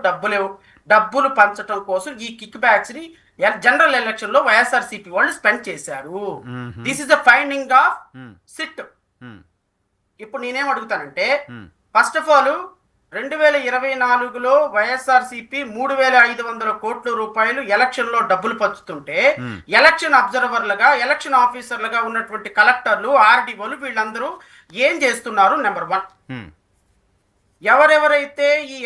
డబ్బులు పంచడం కోసం ఈ కిక్ బ్యాక్స్ ని జనరల్ ఎలక్షన్ లో వైఎస్ఆర్సీపీ వాళ్ళు స్పెండ్ చేశారు. This is the finding of SIT. ఇప్పుడు నేనేం అడుగుతానంటే, ఫస్ట్ ఆఫ్ ఆల్ 2024లో వైఎస్ఆర్సీపీ 3,500 కోట్ల రూపాయలు ఎలక్షన్ లో డబ్బులు పంచుతుంటే, ఎలక్షన్ అబ్జర్వర్లుగా, ఎలక్షన్ ఆఫీసర్లుగా ఉన్నటువంటి కలెక్టర్లు, ఆర్డీఓలు వీళ్ళందరూ ఏం చేస్తున్నారు? నెంబర్ 1, ఎవరెవరైతే ఈ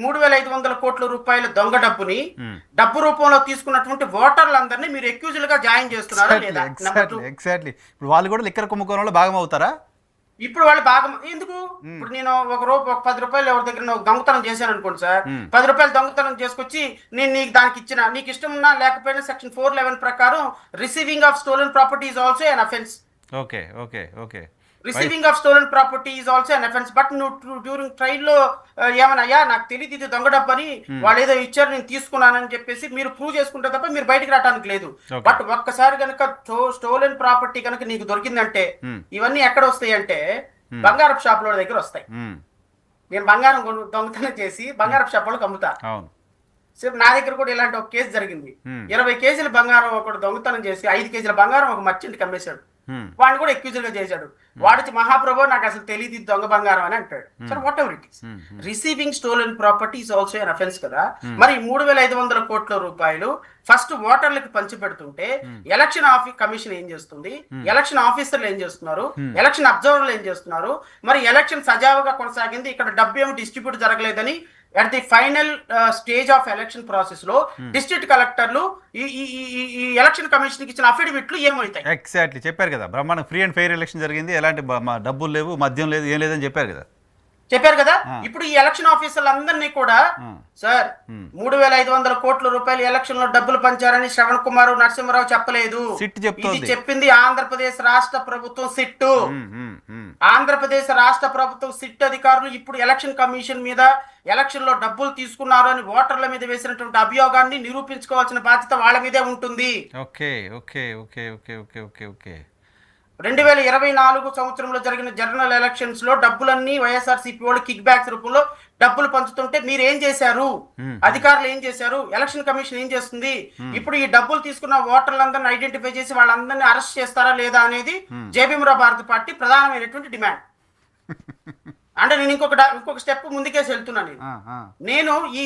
3,500 కోట్ల రూపాయల దొంగ డబ్బు రూపంలో తీసుకున్నటువంటి ఓటర్లందరినీ మీరు ఎక్యూజులుగా జాయిన్ చేస్తున్నారా లేదా? ఎగ్జాక్ట్లీ. ఇప్పుడు వాళ్ళు కూడా లిక్కర్ కుంభకోణంలో భాగం అవుతారా? ఇప్పుడు వాళ్ళు బాగా ఎందుకు? ఇప్పుడు నేను ఒక 10 రూపాయలు ఎవరి దగ్గర దొంగతనం చేశాను అనుకోండి సార్, 10 రూపాయలు దొంగతనం చేసుకొచ్చి నేను నీకు దానికి ఇచ్చిన, నీకు ఇష్టం ఉన్నా లేకపోయినా సెక్షన్ 411 ప్రకారం receiving of stolen property is also an offence. Okay okay okay receiving of stolen property is also an offence. But నువ్వు డ్యూరింగ్ ట్రైల్ లో ఏమన్నా నాకు తెలియదు ఇది దొంగ డబ్బు అని, వాళ్ళు ఏదో ఇచ్చారు నేను తీసుకున్నానని చెప్పేసి మీరు ప్రూవ్ చేసుకుంటే తప్ప మీరు బయటకు రావడానికి లేదు. బట్ ఒక్కసారి కనుక స్టోలెన్ ప్రాపర్టీ కనుక నీకు దొరికిందంటే ఇవన్నీ ఎక్కడ వస్తాయి అంటే బంగారపు షాపుల దగ్గర వస్తాయి. నేను బంగారం దొంగతనం చేసి బంగారపు షాప్ వాళ్ళకి అమ్ముతా. నా దగ్గర కూడా ఇలాంటి ఒక కేసు జరిగింది. 20 కేజీల బంగారం ఒకటి దొంగతనం చేసి 5 కేజీల బంగారం ఒక మర్చెంట్కి అమ్మేశాడు. వాడిని కూడా ఎక్యూజుల్ గా చేశాడు. వాడికి మహాప్రభు నాకు అసలు తెలియదు దొంగ బంగారం అని అంటాడు. సరే, what ever it is, receiving stolen property is also an offence కదా. మరి 3,500 కోట్ల రూపాయలు ఫస్ట్ ఓటర్లకు పంచిపెడుతుంటే ఎలక్షన్ కమిషన్ ఏం చేస్తుంది? ఎలక్షన్ ఆఫీసర్లు ఏం చేస్తున్నారు? ఎలక్షన్ అబ్జర్వర్లు ఏం చేస్తున్నారు? మరి ఎలక్షన్ సజావుగా కొనసాగింది, ఇక్కడ డబ్బు ఏమి డిస్ట్రిబ్యూట్ జరగలేదని at the final stage of election process లో డిస్ట్రిక్ట్ కలెక్టర్లు ఈ ఎలక్షన్ కమిషన్ కి ఇచ్చిన అఫిడవిట్లు ఏమవుతాయి? ఎగ్జాక్ట్లీ చెప్పారు కదా, బ్రహ్మాండం ఫ్రీ అండ్ ఫెయిర్ ఎలక్షన్ జరిగింది, ఎలాంటి డబ్బులు లేవు, మద్యం లేదు, ఏం లేదని చెప్పారు కదా. ఇప్పుడు ఈ ఎలక్షన్ ఆఫీసర్లు అందరినీ కూడా సార్ 3,500 కోట్ల రూపాయలు ఎలక్షన్ లో డబ్బులు పంచారని శ్రవణ్ కుమార్, నరసింహరావు చెప్పలేదు. ఇది చెప్పింది ఆంధ్రప్రదేశ్ రాష్ట్ర ప్రభుత్వం సిట్టు. ఆంధ్రప్రదేశ్ రాష్ట్ర ప్రభుత్వం సిట్ అధికారులు ఇప్పుడు ఎలక్షన్ కమిషన్ మీద ఎలక్షన్ లో డబ్బులు తీసుకున్నారు అని ఓటర్ల మీద వేసినటువంటి అభియోగాన్ని నిరూపించుకోవాల్సిన బాధ్యత వాళ్ళ మీదే ఉంటుంది. 2024 సంవత్సరంలో జరిగిన జనరల్ ఎలక్షన్స్ లో డబ్బులన్నీ వైఎస్ఆర్సీపీ వాళ్ళు కిక్ బ్యాక్స్ రూపంలో డబ్బులు పంచుతుంటే మీరు ఏం చేశారు? అధికారులు ఏం చేశారు? ఎలక్షన్ కమిషన్ ఏం చేస్తుంది? ఇప్పుడు ఈ డబ్బులు తీసుకున్న ఓటర్లందరినీ ఐడెంటిఫై చేసి వాళ్ళందరినీ అరెస్ట్ చేస్తారా లేదా అనేది జేబీఎంరావు భారతి పార్టీ ప్రధానమైనటువంటి డిమాండ్. అంటే నేను ఇంకొక స్టెప్ ముందుకేసి వెళ్తున్నాను. నేను ఈ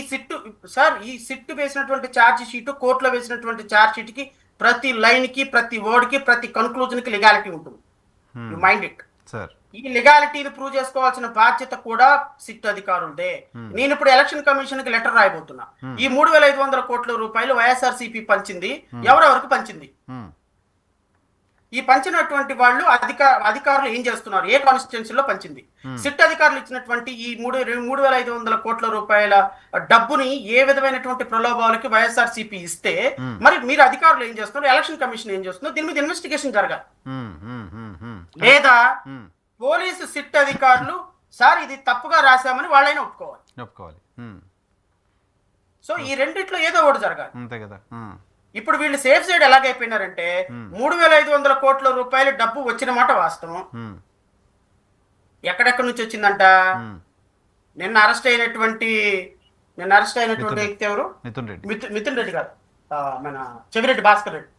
సిట్టు వేసినటువంటి ఛార్జ్ షీట్, కోర్టులో వేసినటువంటి ఛార్జ్ షీట్ కి ప్రతి లైన్ కి, ప్రతి వర్డ్ కి, ప్రతి కన్క్లూజన్ కి లీగాలిటీ ఉంటుంది. You mind it. ఈ లీగాలిటీని ప్రూవ్ చేసుకోవాల్సిన బాధ్యత కూడా సిట్ అధికారులదే. నేను ఇప్పుడు ఎలక్షన్ కమిషన్ కి లెటర్ రాయబోతున్నా. ఈ 3,500 కోట్ల రూపాయలు వైఎస్ఆర్సీపీ పంచింది, ఎవరెవరికి పంచింది? ఈ పంచినటువంటి వాళ్ళు అధికారులు ఏం చేస్తున్నారు? ఏ కాన్స్టిట్యున్సీలో పంచింది? సిట్ అధికారులు ఇచ్చినటువంటి ఈ 3,500 కోట్ల రూపాయల డబ్బుని ఏ విధమైనటువంటి ప్రలోభాలకి వైఎస్ఆర్సీపీ ఇస్తే మరి మీరు అధికారులు ఏం చేస్తున్నారు? ఎలక్షన్ కమిషన్ ఏం చేస్తున్నారు? దీని మీద ఇన్వెస్టిగేషన్ జరగాలి. లేదా పోలీసు సిట్ అధికారులు సార్ ఇది తప్పుగా రాశామని వాళ్ళైనా ఒప్పుకోవాలి. సో ఈ రెండిట్లో ఏదో ఒకటి జరగాలి. ఇప్పుడు వీళ్ళు సేఫ్ సైడ్ ఎలాగైపోయినారంటే 3,500 కోట్ల రూపాయలు డబ్బు వచ్చిన మాట వాస్తవం. ఎక్కడెక్కడి నుంచి వచ్చిందంట? నిన్న అరెస్ట్ అయినటువంటి వ్యక్తి ఎవరు? మిథున్ రెడ్డి కాదు, మన చెవిరెడ్డి భాస్కర్ రెడ్డి,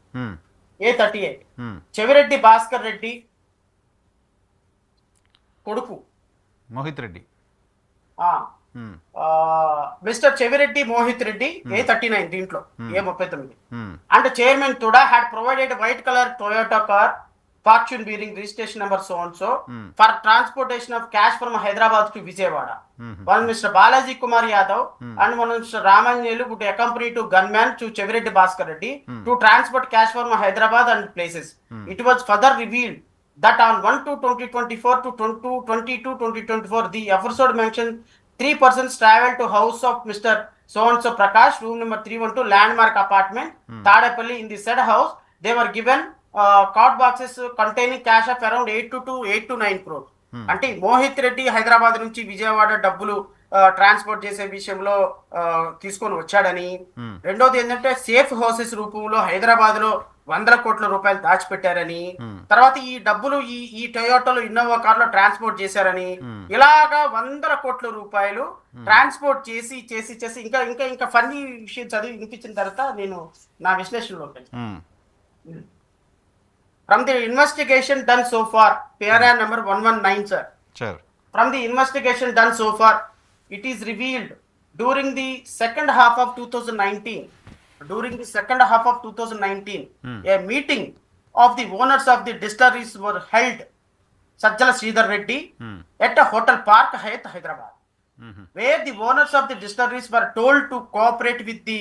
A38. చెవిరెడ్డి భాస్కర్ రెడ్డి కొడుకు మోహిత్ రెడ్డి, మిస్టర్ చెవిరెడ్డి మోహిత్ రెడ్డి, A39 దీంట్లో A39. And chairman TUDA had provided white colour Toyota car fortune bearing registration number so and so for transportation of cash from Hyderabad to Vijayawada. One Mr. Balaji Kumar Yadav and one Mr. Ramanjelu would accompany to gunman to Chevireddy Bhaskar Reddy to transport cash from Hyderabad and places. It was further revealed that on 1/2/2024 to 2/22/2024 the aforesaid mentioned 3 persons travelled to house of Mr. So and so Prakash, room number 312, landmark apartment, Tadapalli. In the said house, they were given card boxes containing cash of around 8 to 9 crores. అంటే మోహిత్ రెడ్డి హైదరాబాద్ నుంచి విజయవాడ డబ్బులు transport చేసే విషయంలో తీసుకొని వచ్చాడని, రెండోది ఏంటంటే safe houses రూపంలో హైదరాబాద్ లో 100 కోట్ల రూపాయలు దాచిపెట్టారని, తర్వాత ఈ డబ్బులు ఈ టొయోటాలో ఇన్నోవా కార్ లో ట్రాన్స్పోర్ట్ చేశారని, ఇలాగా 100 కోట్ల రూపాయలు ట్రాన్స్పోర్ట్ చేసి చేసి చేసి ఇంకా ఇంకా ఇంకా ఫన్నీ విషయం చదివి వినిపించిన తర్వాత నేను నా విశ్లేషణలోకి వెళ్తాను. From the investigation done so far, para number 119, sir. Sure. From the investigation done so far, it is revealed during the second half of 2019, a meeting of the owners of the distilleries were held, Sajjala Sridhar Reddy, at a hotel Park Hyatt, Hyderabad, where the owners of the distilleries were told to cooperate with the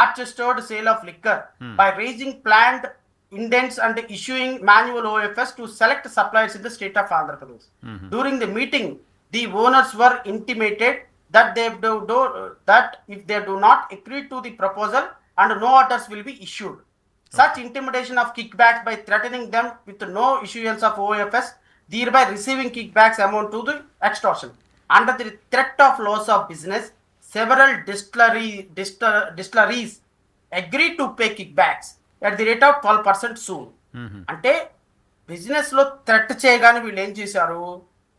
orchestrated sale of liquor by raising planned indents and issuing manual OFS to select suppliers in the state of Andhra Pradesh. During the meeting, the owners were intimated that that if they do not agree to the proposal and no orders will be issued. Such intimidation of kickbacks by threatening them with no issuance of OFS, thereby receiving kickbacks amount to the extortion. Under the threat of loss of business, several distilleries agreed to pay kickbacks at the rate of 12% soon. అంటే business లో threat చేయగానే వీళ్ళు ఏం చేశారు,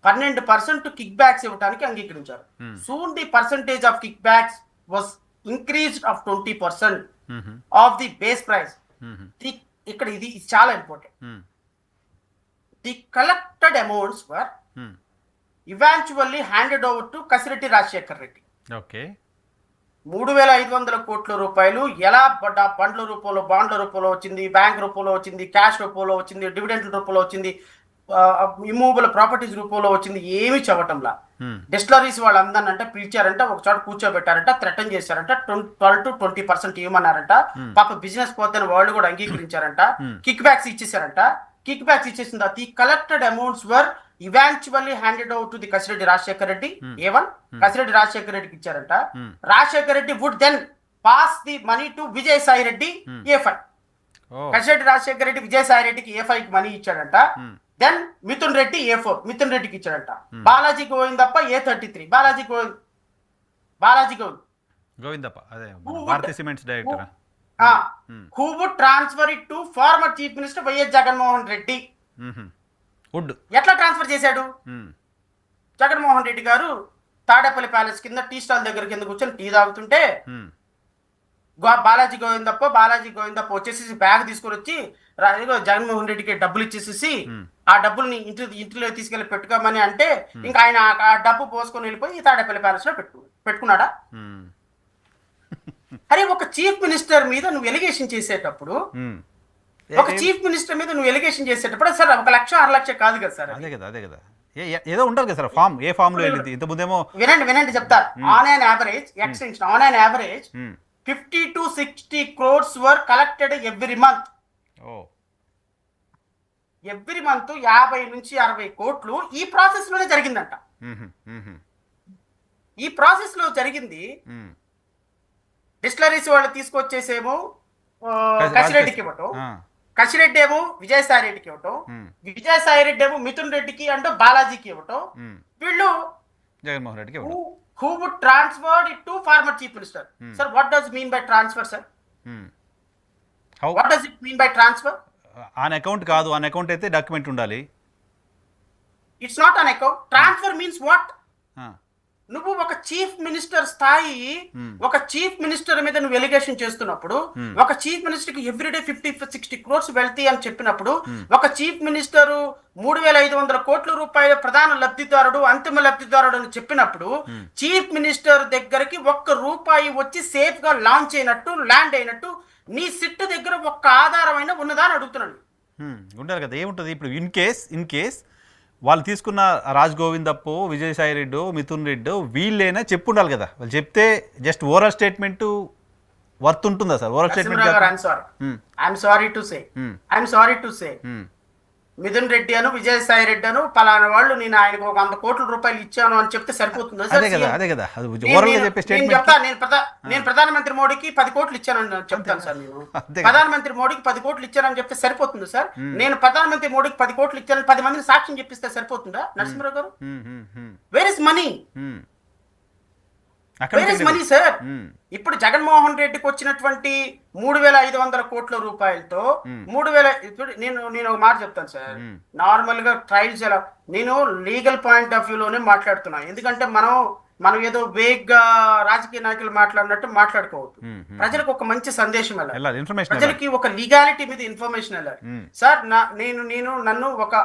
12% kick backs ఇవ్వడానికి అంగీకరించారు. Soon the percentage of kick backs was increased of 20% of the base price. ఇక్కడ ఇది చాలా important. The collected amounts were eventually handed over to Kasireddy Rajasekhar Reddy. Okay, 3,500 కోట్ల రూపాయలు ఎలా బండ్ల రూపంలో, బాండ్ల రూపంలో వచ్చింది, బ్యాంక్ రూపంలో వచ్చింది, క్యాష్ రూపంలో వచ్చింది, డివిడెంట్ల రూపంలో వచ్చింది, ఇమూవబుల్ ప్రాపర్టీస్ రూపంలో వచ్చింది, ఏమీ చవటంలా. డిస్టిలరీస్ వాళ్ళు అందరినంటే పిలిచారంట, ఒక చోట కూర్చోబెట్టారంట, థ్రెటన్ చేశారంట, 12 to 20% ఇవ్వమన్నారంట. పాప బిజినెస్ పోతే వాళ్ళు కూడా అంగీకరించారంట. కిక్ బ్యాక్స్ ఇచ్చేసారంట. కిక్ బ్యాక్స్ ఇచ్చేసిన తర్వాత ఈ collected amounts were eventually handed over to the Kasireddy Rajశేఖర్ రెడ్డి. A1 Kasireddy Rajశేఖర్ రెడ్డికి ఇచ్చారంట. Rajasekhar Reddy would then pass the money to Vijayasai Reddy A5. Kasireddy Rajasekhar Reddy Vijayasai రెడ్డికి A5 కి మనీ ఇచ్చాడంట. దెన్ మిథున్ రెడ్డి A4 మిథున్ రెడ్డికి ఇచ్చాడంట. బాలాజీ గోవిందప్ప A33 బాలాజీ గోవిందప్ప, అదే Bharatiya cements director. who would transfer it to former chief minister YS Jaganmohan Reddy. ఎట్లా ట్రాన్స్ఫర్ చేశాడు? జగన్మోహన్ రెడ్డి గారు తాడేపల్లి ప్యాలెస్ కింద టీ స్టాల్ దగ్గర కింద కూర్చొని టీ తాగుతుంటే బాలాజీ గోవిందప్ప వచ్చేసి బ్యాగ్ తీసుకొని వచ్చి జగన్మోహన్ రెడ్డికి డబ్బులు ఇచ్చేసేసి ఆ డబ్బుల్ని ఇంటిలో తీసుకెళ్లి పెట్టుకోమని అంటే ఇంకా ఆయన ఆ డబ్బు పోసుకొని వెళ్ళిపోయి తాడేపల్లి ప్యాలెస్ లో పెట్టుకున్నాడా? అరే, ఒక చీఫ్ మినిస్టర్ మీద నువ్వు ఎలిగేషన్ చేసేటప్పుడు సార్ 1 లక్ష 6 లక్ష కాదు కదా సార్. అదే కదా ఏదో ఉంటారు కదా సార్ ఫామ్. ఏ ఫామ్ లో వెళ్ళింది ఇంత ముందేమో. వినండి చెప్తా. On an average 50 to 60 crores were collected every month. Every month 50 నుంచి 60 కోట్లు ఈ ప్రాసెస్ లోనే జరిగిందంట. ఈ ప్రాసెస్ లో జరిగింది. డిస్టిలరీస్ వాళ్ళు తీసుకొచ్చేసేమో కసిరెడ్డికి ఇవ్వటం, కసిరెడ్డి ఏమో విజయసాయి రెడ్డికి ఇవ్వటం, విజయసాయి రెడ్డి ఏమో మిథున్ రెడ్డికి అంటే బాలాజీకి ఇవ్వటం. వీళ్ళు జగన్మోహన్ రెడ్డికి who would transfer it to former chief minister. Sir, what does mean by transfer, sir? How? What does it mean by transfer? On account కాదు, ఆన్ అకౌంట్ అయితే డాక్యుమెంట్ ఉండాలి. It's not an account. Transfer means what? ఆ, నువ్వు ఒక chief minister స్థాయి, ఒక chief minister మీద నువ్వు ఎలిగేషన్ చేస్తున్నప్పుడు, ఒక చీఫ్ మినిస్టర్ కి ఎవ్రీడే 50-60 crores వెళ్తాయి అని చెప్పినప్పుడు, ఒక చీఫ్ మినిస్టర్ 3,500 కోట్ల రూపాయల ప్రధాన లబ్ధిదారుడు, అంతిమ లబ్ధిదారుడు అని చెప్పినప్పుడు, చీఫ్ మినిస్టర్ దగ్గరికి ఒక్క రూపాయి వచ్చి సేఫ్ గా లాంచ్ అయినట్టు, ల్యాండ్ అయినట్టు నీ సిట్ దగ్గర ఒక్క ఆధారమైన ఉన్నదా అని అడుగుతున్నాను. ఉండాలి కదా. ఏముంటుంది ఇప్పుడు ఇన్ కేస్ వాళ్ళు తీసుకున్న రాజ్ గోవిందప్పో, విజయసాయి రెడ్డో, మిథున్ రెడ్డో వీళ్ళైనా చెప్పు ఉండాలి కదా. వాళ్ళు చెప్తే జస్ట్ ఓవరాల్ స్టేట్మెంట్ వర్త్ ఉంటుందా sir? Overall statement I'm sorry to say Mithun Reddy అను, విజయసాయి రెడ్డి అను, పలానా వాళ్ళు నేను ఆయనకు ఒక 100 కోట్ల రూపాయలు ఇచ్చాను అని చెప్తే సరిపోతుందా? అదే కదా. ఓవరాల్ గా చెప్పే స్టేట్మెంట్. నేను ప్రధానమంత్రి మోడీకి 10 కోట్లు ఇచ్చానని చెప్తాను సార్. నేను ప్రధానమంత్రి మోడీకి 10 కోట్లు ఇచ్చానని చెప్తే సరిపోతుందా సార్? నేను ప్రధానమంత్రి మోడీకి 10 కోట్లు ఇచ్చానని 10 మందిని సాక్ష్యం చెప్పిస్తే సరిపోతుందా నరసింహరావు గారు? Where is money? Where is money sir? ఇప్పుడు జగన్మోహన్ రెడ్డికి వచ్చినటువంటి 3,500 కోట్ల రూపాయలతో 3,000 ఇప్పుడు నేను ఒక మాట చెప్తాను సార్. నార్మల్ గా ట్రయల్స్ ఎలా, నేను లీగల్ పాయింట్ ఆఫ్ వ్యూ లోనే మాట్లాడుతున్నాను. ఎందుకంటే మనం ఏదో వేగ్గా రాజకీయ నాయకులు మాట్లాడినట్టు మాట్లాడుకోవద్దు. ప్రజలకు ఒక మంచి సందేశం వెళ్ళాలి, ప్రజలకి ఒక లీగాలిటీ మీద ఇన్ఫర్మేషన్ వెళ్ళాలి. సార్ నన్ను ఒక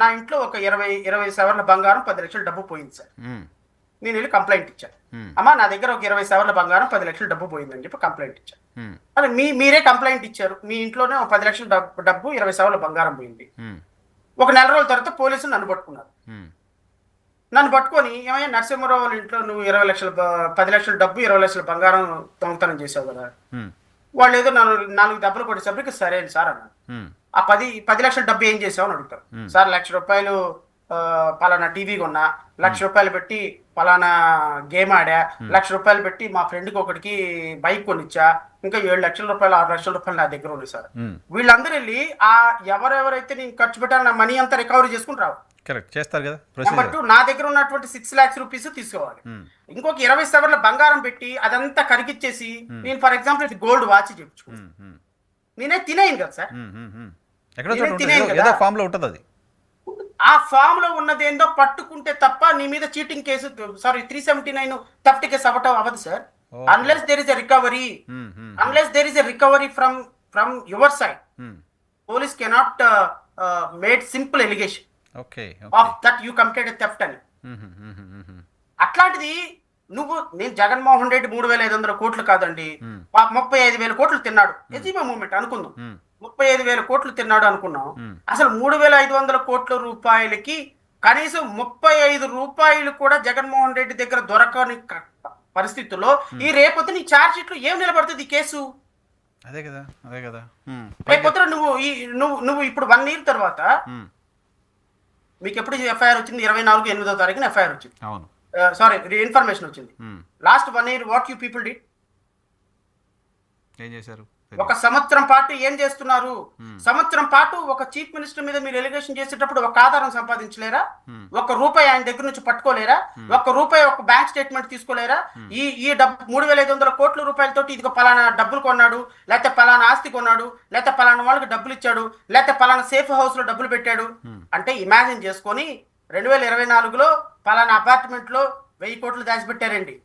నా ఇంట్లో ఒక 20 సవర్ల బంగారం 10 లక్షల డబ్బు పోయింది సార్. నేను వెళ్ళి కంప్లైంట్ ఇచ్చాను. అమ్మా నా దగ్గర ఒక 20 సవర్ల బంగారం 10 లక్షల డబ్బు పోయిందని చెప్పి కంప్లైంట్ ఇచ్చాను. అని మీరే కంప్లైంట్ ఇచ్చారు. మీ ఇంట్లోనే ఒక 10 లక్షల డబ్బు 20 సవర్ల బంగారం పోయింది. ఒక నెల రోజుల తర్వాత పోలీసులు నన్ను పట్టుకున్నారు. నన్ను పట్టుకొని ఏమయ్యా నరసింహారావు వాళ్ళ ఇంట్లో నువ్వు 10 లక్షల డబ్బు 20 లక్షల బంగారం దొంగతనం చేసావు కదా. వాళ్ళు ఏదో 4 దెబ్బలు కొట్టేసరికి సరే సార్ అన్నారు. ఆ 10 లక్షల డబ్బు ఏం చేసావు అని అడుగుతారు. సార్ 1,00,000 రూపాయలు పలానా టీవీ కొన్నా, 1,00,000 రూపాయలు పెట్టి పలానా గేమ్ ఆడా, 1,00,000 రూపాయలు పెట్టి మా ఫ్రెండ్కి ఒకటికి బైక్ కొనిచ్చా, ఇంకా 7 లక్షల రూపాయలు 6 లక్షల రూపాయలు నా దగ్గర ఉంది సార్. వీళ్ళందరూ వెళ్ళి ఆ ఎవరెవరైతే నేను ఖర్చు పెట్టాను నా మనీ అంతా రికవరీ చేసుకుని రావు. కరెక్ట్ చేస్తారు కదా. నెంబర్ 2 నా దగ్గర ఉన్నటువంటి 6 lakhs రూపీస్ తీసుకోవాలి. ఇంకొక 20 సవర్ల బంగారం పెట్టి అదంతా కరిగిచ్చేసి నేను ఫర్ ఎగ్జాంపుల్ ఇది గోల్డ్ వాచ్ చెప్పుకున్నాను. నేనే తినేయను కదా సార్. ఆ ఫామ్ లో ఉన్నది ఏందో పట్టుకుంటే తప్ప నీ మీద చీటింగ్ కేసు 379 థెఫ్ట్ కేసు అవ్వదు sir. Unless there is a recovery from your side, police cannot made simple allegation of that you committed theft అని. అట్లాంటిది నేను జగన్మోహన్ రెడ్డి 3,500 కోట్లు కాదండి, 35,000 కోట్లు తిన్నాడు. ఎజీమా మూమెంట్ అనుకుందాం, 35,000 కోట్లు తిన్నాడు అనుకున్నాం. అసలు 3,500 కోట్ల రూపాయలకి కనీసం 35 రూపాయలు కూడా జగన్మోహన్ రెడ్డి దగ్గర దొరకని పరిస్థితుల్లో ఈ రేపొద్దు నీ ఛార్జ్ షీట్ లో ఏం నిలబడుతుంది ఈ కేసు? అదే కదా. రేపొద్దు నువ్వు ఇప్పుడు 1 year తర్వాత మీకు ఎప్పుడు ఎఫ్ఐఆర్ వచ్చింది? 24/8వ తారీఖున ఎఫ్ఐఆర్ వచ్చింది. ఇన్ఫర్మేషన్ వచ్చింది. Last 1 year what you people did? ఏం చేశారు? ఒక సంవత్సరం పాటు ఏం చేస్తున్నారు? సంవత్సరం పాటు ఒక చీఫ్ మినిస్టర్ మీద మీరు ఎలిగేషన్ చేసేటప్పుడు ఒక ఆధారం సంపాదించలేరా? 1 రూపాయి ఆయన దగ్గర నుంచి పట్టుకోలేరా? 1 రూపాయి ఒక బ్యాంక్ స్టేట్మెంట్ తీసుకోలేరా? ఈ డబ్బు 3,500 కోట్ల రూపాయలతోటి ఇదిగో పలానా డబ్బులు కొన్నాడు, లేకపోతే పలానా ఆస్తి కొన్నాడు, లేకపోతే పలానా వాళ్ళకి డబ్బులు ఇచ్చాడు, లేకపోతే పలానా సేఫ్ హౌస్ లో డబ్బులు పెట్టాడు అంటే ఇమాజిన్ చేసుకొని 2024లో పలానా అపార్ట్మెంట్ లో 1000 కోట్లు దాచిపెట్టారండి,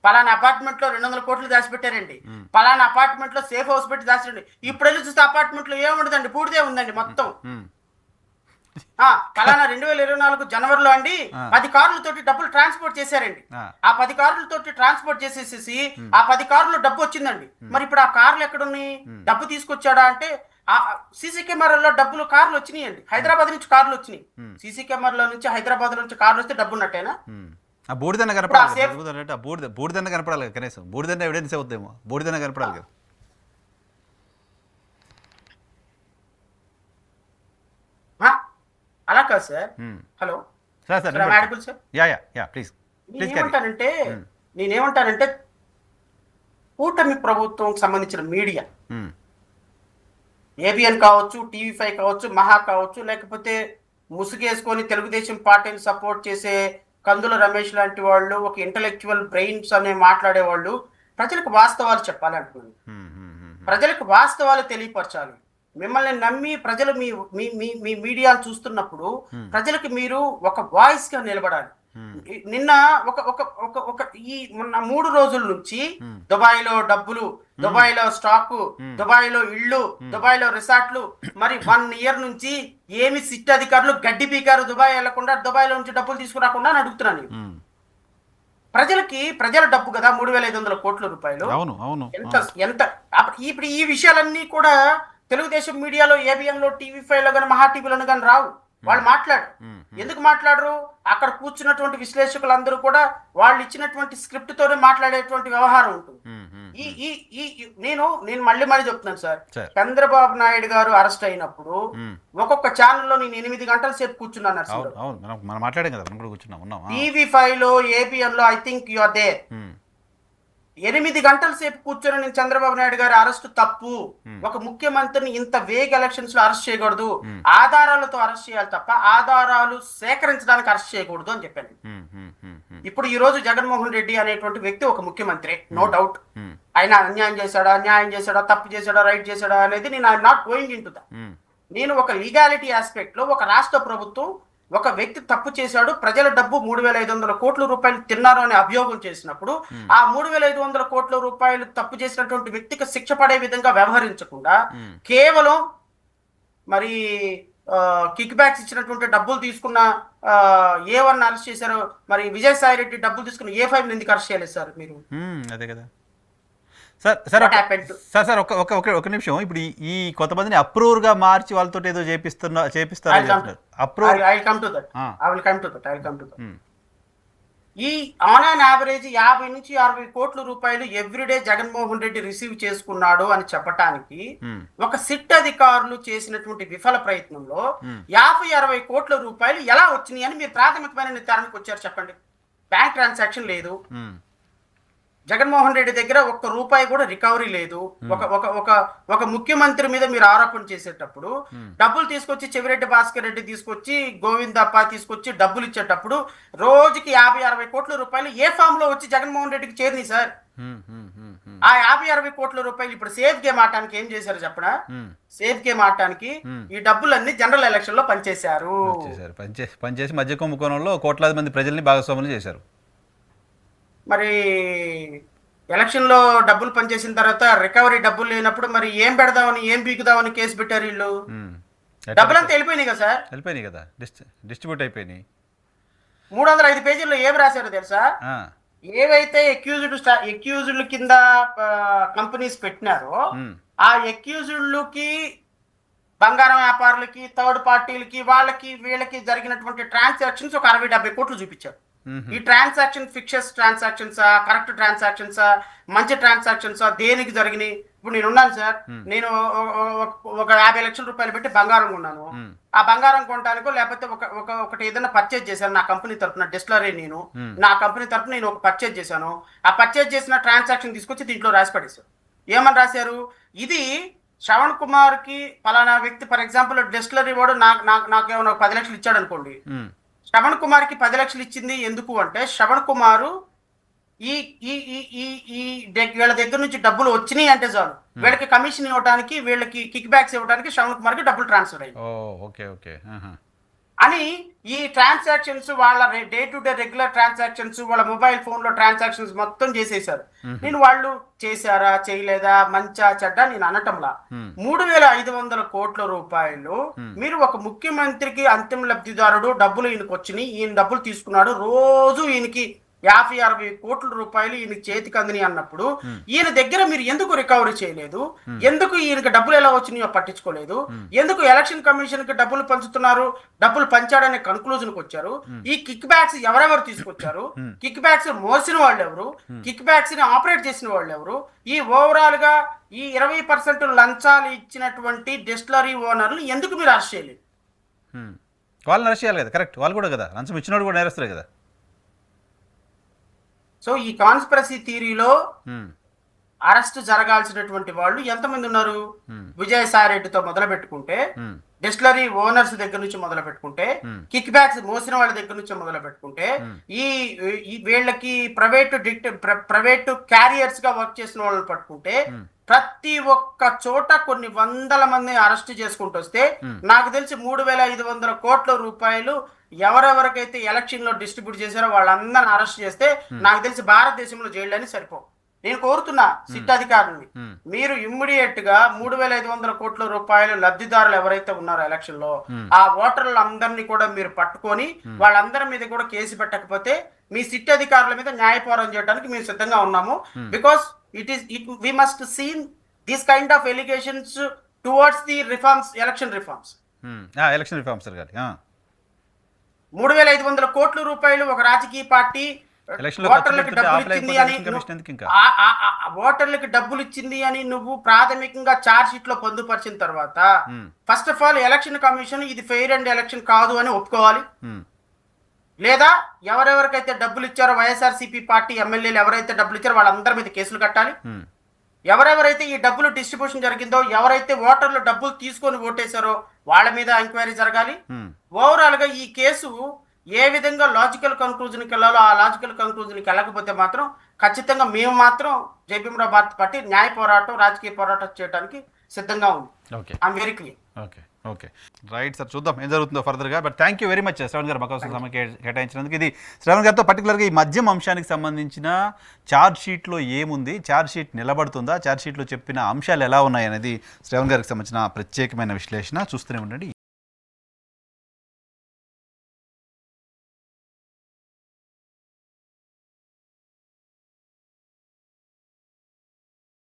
పలానా అపార్ట్మెంట్ లో 200 కోట్లు దాచిపెట్టారండి, పలానా అపార్ట్మెంట్ లో సేఫ్ హౌస్ పెట్టి దాచిపెట్టండి. ఇప్పుడు వెళ్ళి చూస్తే అపార్ట్మెంట్ లో ఏముండదండి, పూర్తిగా ఉందండి మొత్తం. పలానా 2024 జనవరిలో అండి 10 కార్లతోటి డబ్బులు ట్రాన్స్పోర్ట్ చేశారండి. ఆ 10 కార్లతోటి ట్రాన్స్పోర్ట్ చేసేసి ఆ 10 కార్లు డబ్బు వచ్చిందండి. మరి ఇప్పుడు ఆ కార్లు ఎక్కడున్నాయి? డబ్బు తీసుకొచ్చాడా అంటే సీసీ కెమెరాలో కార్లు వచ్చినాయండి. హైదరాబాద్ నుంచి కార్లు వచ్చినాయి. సీసీ కెమెరాలో నుంచి హైదరాబాద్ నుంచి కార్లు వస్తే డబ్బు ఉన్నట్టేనా? బూడిదన్న కనపడాలి, బూడిదన్న కనపడాలి, కనీసం బూడిదన్న ఎవిడెన్స్ అవుద్దేమో, బూడిదన్న కనపడాలి కదా. అలా కాదు సార్. Hello sir, please. నేనేమంటానంటే కూటమి ప్రభుత్వం సంబంధించిన మీడియా, ఏబిఎన్ కావచ్చు, టీవీ5 కావచ్చు, మహా కావచ్చు, లేకపోతే ముసుగేసుకొని తెలుగుదేశం పార్టీని సపోర్ట్ చేసే కందుల రమేష్ లాంటి వాళ్ళు, ఒక ఇంటలెక్చువల్ బ్రెయిన్స్ అనే మాట్లాడే వాళ్ళు ప్రజలకు వాస్తవాలు చెప్పాలి అంటున్నాను. ప్రజలకు వాస్తవాలు తెలియపరచాలి. మిమ్మల్ని నమ్మి ప్రజలు మీ మీ మీ మీ మీడియాను చూస్తున్నప్పుడు ప్రజలకు మీరు ఒక వాయిస్ గా నిలబడాలి. నిన్న ఒక ఒక ఒక ఒక ఈ మొన్న 3 రోజుల నుంచి దుబాయ్ లో డబ్బులు, దుబాయ్ లో స్టాక్, దుబాయ్ లో ఇళ్ళు, దుబాయ్ లో రిసార్ట్లు, మరి 1 ఇయర్ నుంచి ఏమి సిట్ అధికారులు గడ్డి పీకారు దుబాయ్ వెళ్లకుండా, దుబాయ్ లో నుంచి డబ్బులు తీసుకురాకుండా అని అడుగుతున్నాను. ప్రజల డబ్బు కదా 3,500 కోట్ల రూపాయలు. ఎంత ఎంత ఇప్పుడు ఈ విషయాలన్నీ కూడా తెలుగుదేశం మీడియాలో, ఏబిఎన్ లో, టీవీ5 లో కానీ, మహా టీవీలో కానీ రావు. వాళ్ళు మాట్లాడరు. ఎందుకు మాట్లాడరు? అక్కడ కూర్చున్నటువంటి విశ్లేషకులందరూ కూడా వాళ్ళు ఇచ్చినటువంటి స్క్రిప్ట్ తోనే మాట్లాడేటువంటి వ్యవహారం ఉంటుంది. నేను మళ్ళీ చెప్తున్నాను సార్, చంద్రబాబు నాయుడు గారు అరెస్ట్ అయినప్పుడు ఒక్కొక్క ఛానల్లో నేను 8 గంటల సేపు కూర్చున్నాను. టీవీ5 లో, ఏబిఎన్ లో, I think you are there. 8 గంటల సేపు కూర్చొని నేను చంద్రబాబు నాయుడు గారి అరెస్ట్ తప్పు, ఒక ముఖ్యమంత్రిని ఇంత వేగ్ ఎలక్షన్స్ లో అరెస్ట్ చేయకూడదు, ఆధారాలతో అరెస్ట్ చేయాలి తప్ప ఆధారాలు సేకరించడానికి అరెస్ట్ చేయకూడదు అని చెప్పాను. ఇప్పుడు ఈ రోజు జగన్మోహన్ రెడ్డి అనేటువంటి వ్యక్తి ఒక ముఖ్యమంత్రి, నో డౌట్. ఆయన అన్యాయం చేశాడా, న్యాయం చేశాడా, తప్పు చేశాడా, రైట్ చేశాడా అనేది నేను I'm not going in to that. నేను ఒక లీగాలిటీ ఆస్పెక్ట్ లో, ఒక రాష్ట్ర ప్రభుత్వం ఒక వ్యక్తి తప్పు చేశాడు, ప్రజల డబ్బు 3,500 కోట్ల రూపాయలు తిన్నారు అని అభియోగం చేసినప్పుడు ఆ 3,500 కోట్ల రూపాయలు తప్పు చేసినటువంటి వ్యక్తికి శిక్ష పడే విధంగా వ్యవహరించకుండా కేవలం మరి కిక్ బ్యాక్స్ ఇచ్చినటువంటి డబ్బులు తీసుకున్న A1 అరెస్ట్ చేశారు, మరి విజయసాయి రెడ్డి డబ్బులు తీసుకున్న A5 ఎందుకు అరెస్ట్ చేయలేదు సార్ మీరు? అదే కదా సార్. ఒక నిమిషం. ఇప్పుడు ఈ కొంతమందిని అప్రూవర్ గా మార్చి వాళ్ళతో ఏదో చేపిస్తారు. ఈ ఆన్ అన్ యావరేజ్ 50 నుంచి 60 కోట్ల రూపాయలు ఎవ్రీడే జగన్మోహన్ రెడ్డి రిసీవ్ చేసుకున్నాడు అని చెప్పటానికి ఒక సిట్ అధికారులు చేసినటువంటి విఫల ప్రయత్నంలో 50-60 కోట్ల రూపాయలు ఎలా వచ్చినాయి అని మీరు ప్రాథమికమైన నిర్ధారణకు వచ్చారు చెప్పండి. బ్యాంక్ ట్రాన్సాక్షన్ లేదు, జగన్మోహన్ రెడ్డి దగ్గర 1 రూపాయి కూడా రికవరీ లేదు. ఒక ముఖ్యమంత్రి మీద మీరు ఆరోపణ చేసేటప్పుడు డబ్బులు తీసుకొచ్చి చెవిరెడ్డి భాస్కర్ రెడ్డి తీసుకొచ్చి, గోవిందప్ప తీసుకొచ్చి డబ్బులు ఇచ్చేటప్పుడు రోజుకి 50-60 కోట్ల రూపాయలు ఏ ఫామ్ లో వచ్చి జగన్మోహన్ రెడ్డికి చేరినాయి సార్. ఆ 50-60 కోట్ల రూపాయలు ఇప్పుడు సేఫ్ గేమ్ ఆడటానికి ఏం చేశారు చెప్పనా? సేఫ్ గేమ్ ఆడటానికి ఈ డబ్బులన్నీ జనరల్ ఎలక్షన్ లో పనిచేశారు. పనిచేసి మధ్య కుంభకోణంలో కోట్లాది మంది ప్రజల్ని భాగస్వాములు చేశారు. మరి ఎలక్షన్ లో డబ్బులు పనిచేసిన తర్వాత రికవరీ డబ్బులు లేనప్పుడు మరి ఏం పెడదామని, ఏం బీకుదామని కేసు పెట్టారు వీళ్ళు. డబ్బులంతా వెళ్ళిపోయినాయి కదా సార్, వెళ్ళిపోయినాయి కదా, డిస్ట్రిబ్యూట్ అయిపోయినాయి. 305 పేజీల్లో ఏం రాశారో తెలుసా? ఏవైతే ఎక్యూజ్డ్ కింద కంపెనీస్ పెట్టినారో ఆ ఎక్యూజ్డ్కి, బంగారం వ్యాపారులకి, థర్డ్ పార్టీలకి, వాళ్ళకి వీళ్ళకి జరిగినటువంటి ట్రాన్సాక్షన్స్ ఒక 60-70 కోట్లు చూపించారు. ఈ ట్రాన్సాక్షన్ ఫిక్చర్స్ ట్రాన్సాక్షన్సా, కరెక్ట్ ట్రాన్సాక్షన్సా, మంచి ట్రాన్సాక్షన్సా, దేనికి జరిగినాయి? ఇప్పుడు నేను ఉన్నాను సార్, నేను ఒక 50 లక్షల రూపాయలు పెట్టి బంగారం కొన్నాను. ఆ బంగారం కొనడానికో లేకపోతే ఒకటి ఏదైనా పర్చేజ్ చేశాను నా కంపెనీ తరఫున, డిస్టిలరీ నా కంపెనీ తరఫున నేను ఒక పర్చేజ్ చేశాను. ఆ పర్చేజ్ చేసిన ట్రాన్సాక్షన్ తీసుకొచ్చి దీంట్లో రాసి పడేశారు. ఏమని రాశారు? ఇది శ్రవణ్ కుమార్ కి పలానా వ్యక్తి, ఫర్ ఎగ్జాంపుల్ డిస్టిలరీ వాడు నాకు ఏమైనా 10 లక్షలు ఇచ్చాడు అనుకోండి, శ్రవణ్ కుమార్ కి 10 లక్షలు ఇచ్చింది ఎందుకు అంటే, శ్రవణ్ కుమారు వీళ్ళ దగ్గర నుంచి డబ్బులు వచ్చినాయి అంటే చాలు, వీళ్ళకి కమిషన్ ఇవ్వడానికి, వీళ్ళకి కిక్ బ్యాక్స్ ఇవ్వడానికి శ్రవణ్ కుమార్ కి డబ్బులు ట్రాన్స్ఫర్ అయ్యాయి అని ఈ ట్రాన్సాక్షన్స్, వాళ్ళ day to day regular transactions, వాళ్ళ మొబైల్ ఫోన్ లో ట్రాన్సాక్షన్స్ మొత్తం చేసేసారు. నేను వాళ్ళు చేశారా చేయలేదా, మంచా చెడ్డ నేను అనటంలా, 3,500 కోట్ల రూపాయలు మీరు ఒక ముఖ్యమంత్రికి అంతిమ లబ్ధిదారుడు డబ్బులు ఈయనకు వచ్చినాయి, ఈయన డబ్బులు తీసుకున్నాడు, రోజు ఈయనకి 50-60 కోట్ల రూపాయలు ఈయన చేతికి అందని అన్నప్పుడు ఈయన దగ్గర మీరు ఎందుకు రికవరీ చేయలేదు? ఎందుకు ఈయనకి డబ్బులు ఎలా వచ్చినాయో పట్టించుకోలేదు? ఎందుకు ఎలక్షన్ కమిషన్ కి డబ్బులు పంచుతున్నారు, డబ్బులు పంచాడనే కన్క్లూజన్ కి వచ్చారు? ఈ కిక్ బ్యాక్స్ ఎవరెవరు తీసుకొచ్చారు? కిక్ బ్యాక్స్ మోసిన వాళ్ళు ఎవరు? కిక్ బ్యాక్స్ ని ఆపరేట్ చేసిన వాళ్ళు ఎవరు? ఈ ఓవరాల్ గా ఈ 20% లంచాలు ఇచ్చినటువంటి డిస్టిలరీ ఓనర్లు ఎందుకు మీరు అరెస్ట్ చేయలేదు? వాళ్ళని అరెస్ట్ చేయాలి కదా, కరెక్ట్, వాళ్ళు కూడా కదా, లంచం ఇచ్చినోడు కూడా నేరస్తులే కదా. సో ఈ కాన్స్పిరసీ థియరీలో అరెస్ట్ జరగాల్సినటువంటి వాళ్ళు ఎంతమంది ఉన్నారు? విజయసాయి రెడ్డితో మొదలు పెట్టుకుంటే డిస్టిలరీ ఓనర్స్ దగ్గర నుంచి మొదలు పెట్టుకుంటే, కిక్ బ్యాక్స్ మోసిన వాళ్ళ దగ్గర నుంచి మొదలు పెట్టుకుంటే, ఈ వీళ్ళకి ప్రైవేట్ క్యారియర్స్ గా వర్క్ చేసిన వాళ్ళని పట్టుకుంటే, ప్రతి ఒక్క చోట కొన్ని వందల మంది అరెస్ట్ చేసుకుంటూ వస్తే, నాకు తెలిసి 3,500 కోట్ల రూపాయలు ఎవరెవరికైతే ఎలక్షన్ లో డిస్ట్రిబ్యూట్ చేశారో వాళ్ళందరిని అరెస్ట్ చేస్తే, నాకు తెలిసి భారతదేశంలో జైళ్ళని సరిపో. నేను కోరుతున్నా సిట్ అధికారుల్ని, మీరు ఇమ్మీడియట్ గా 3,500 కోట్ల రూపాయలు లబ్ధిదారులు ఎవరైతే ఉన్నారో ఎలక్షన్ లో, ఆ ఓటర్లందరినీ కూడా మీరు పట్టుకొని వాళ్ళందరి మీద కూడా కేసు పెట్టకపోతే మీ సిట్ అధికారుల మీద న్యాయ పోరాటం చేయడానికి మేము సిద్ధంగా ఉన్నాము. Because we must see this kind of allegations towards the reforms, election reforms. Election reforms గారి 3,500 కోట్ల రూపాయలు ఒక రాజకీయ పార్టీ ఓటర్లకు డబ్బులు ఇచ్చింది అని నువ్వు ప్రాథమికంగా ఛార్జ్ షీట్ లో పొందుపరిచిన తర్వాత, first of all election commission ఇది ఫెయిర్ అండ్ ఎలక్షన్ కాదు అని ఒప్పుకోవాలి. లేదా ఎవరెవరికైతే డబ్బులు ఇచ్చారో వైఎస్ఆర్సీపీ పార్టీ ఎమ్మెల్యేలు ఎవరైతే డబ్బులు ఇచ్చారో వాళ్ళందరి మీద కేసులు కట్టాలి. ఎవరెవరైతే ఈ డబ్బులు డిస్ట్రిబ్యూషన్ జరిగిందో, ఎవరైతే ఓటర్లు డబ్బులు తీసుకొని ఓటేశారో వాళ్ళ మీద ఎంక్వైరీ జరగాలి. ఓవరాల్ గా ఈ కేసు ఏ విధంగా లాజికల్ కన్క్లూజన్కి వెళ్ళాలో ఆ లాజికల్ కన్క్లూజన్కి వెళ్ళకపోతే మాత్రం ఖచ్చితంగా మేము మాత్రం జయభీమరావు భారత్ పార్టీ న్యాయ పోరాటం, రాజకీయ పోరాటం చేయడానికి సిద్ధంగా ఉంది. I'm very clear. Okay right sir, చూద్దాం ఏం జరుగుతుందో ఫర్దర్గా. But thank you very much Shravan గారు మాకోసం సమయం కేటాయించినందుకు. ఇది శ్రవణ్ గారితో పర్టికులర్గా ఈ మద్యం అంశానికి సంబంధించిన ఛార్జ్ షీట్లో ఏముంది, ఛార్జ్ షీట్ నిలబడుతుందా, ఛార్జ్ షీట్లో చెప్పిన అంశాలు ఎలా ఉన్నాయి అనేది శ్రవణ్ గారికి సంబంధించిన ప్రత్యేకమైన విశ్లేషణ. చూస్తూనే ఉండండి.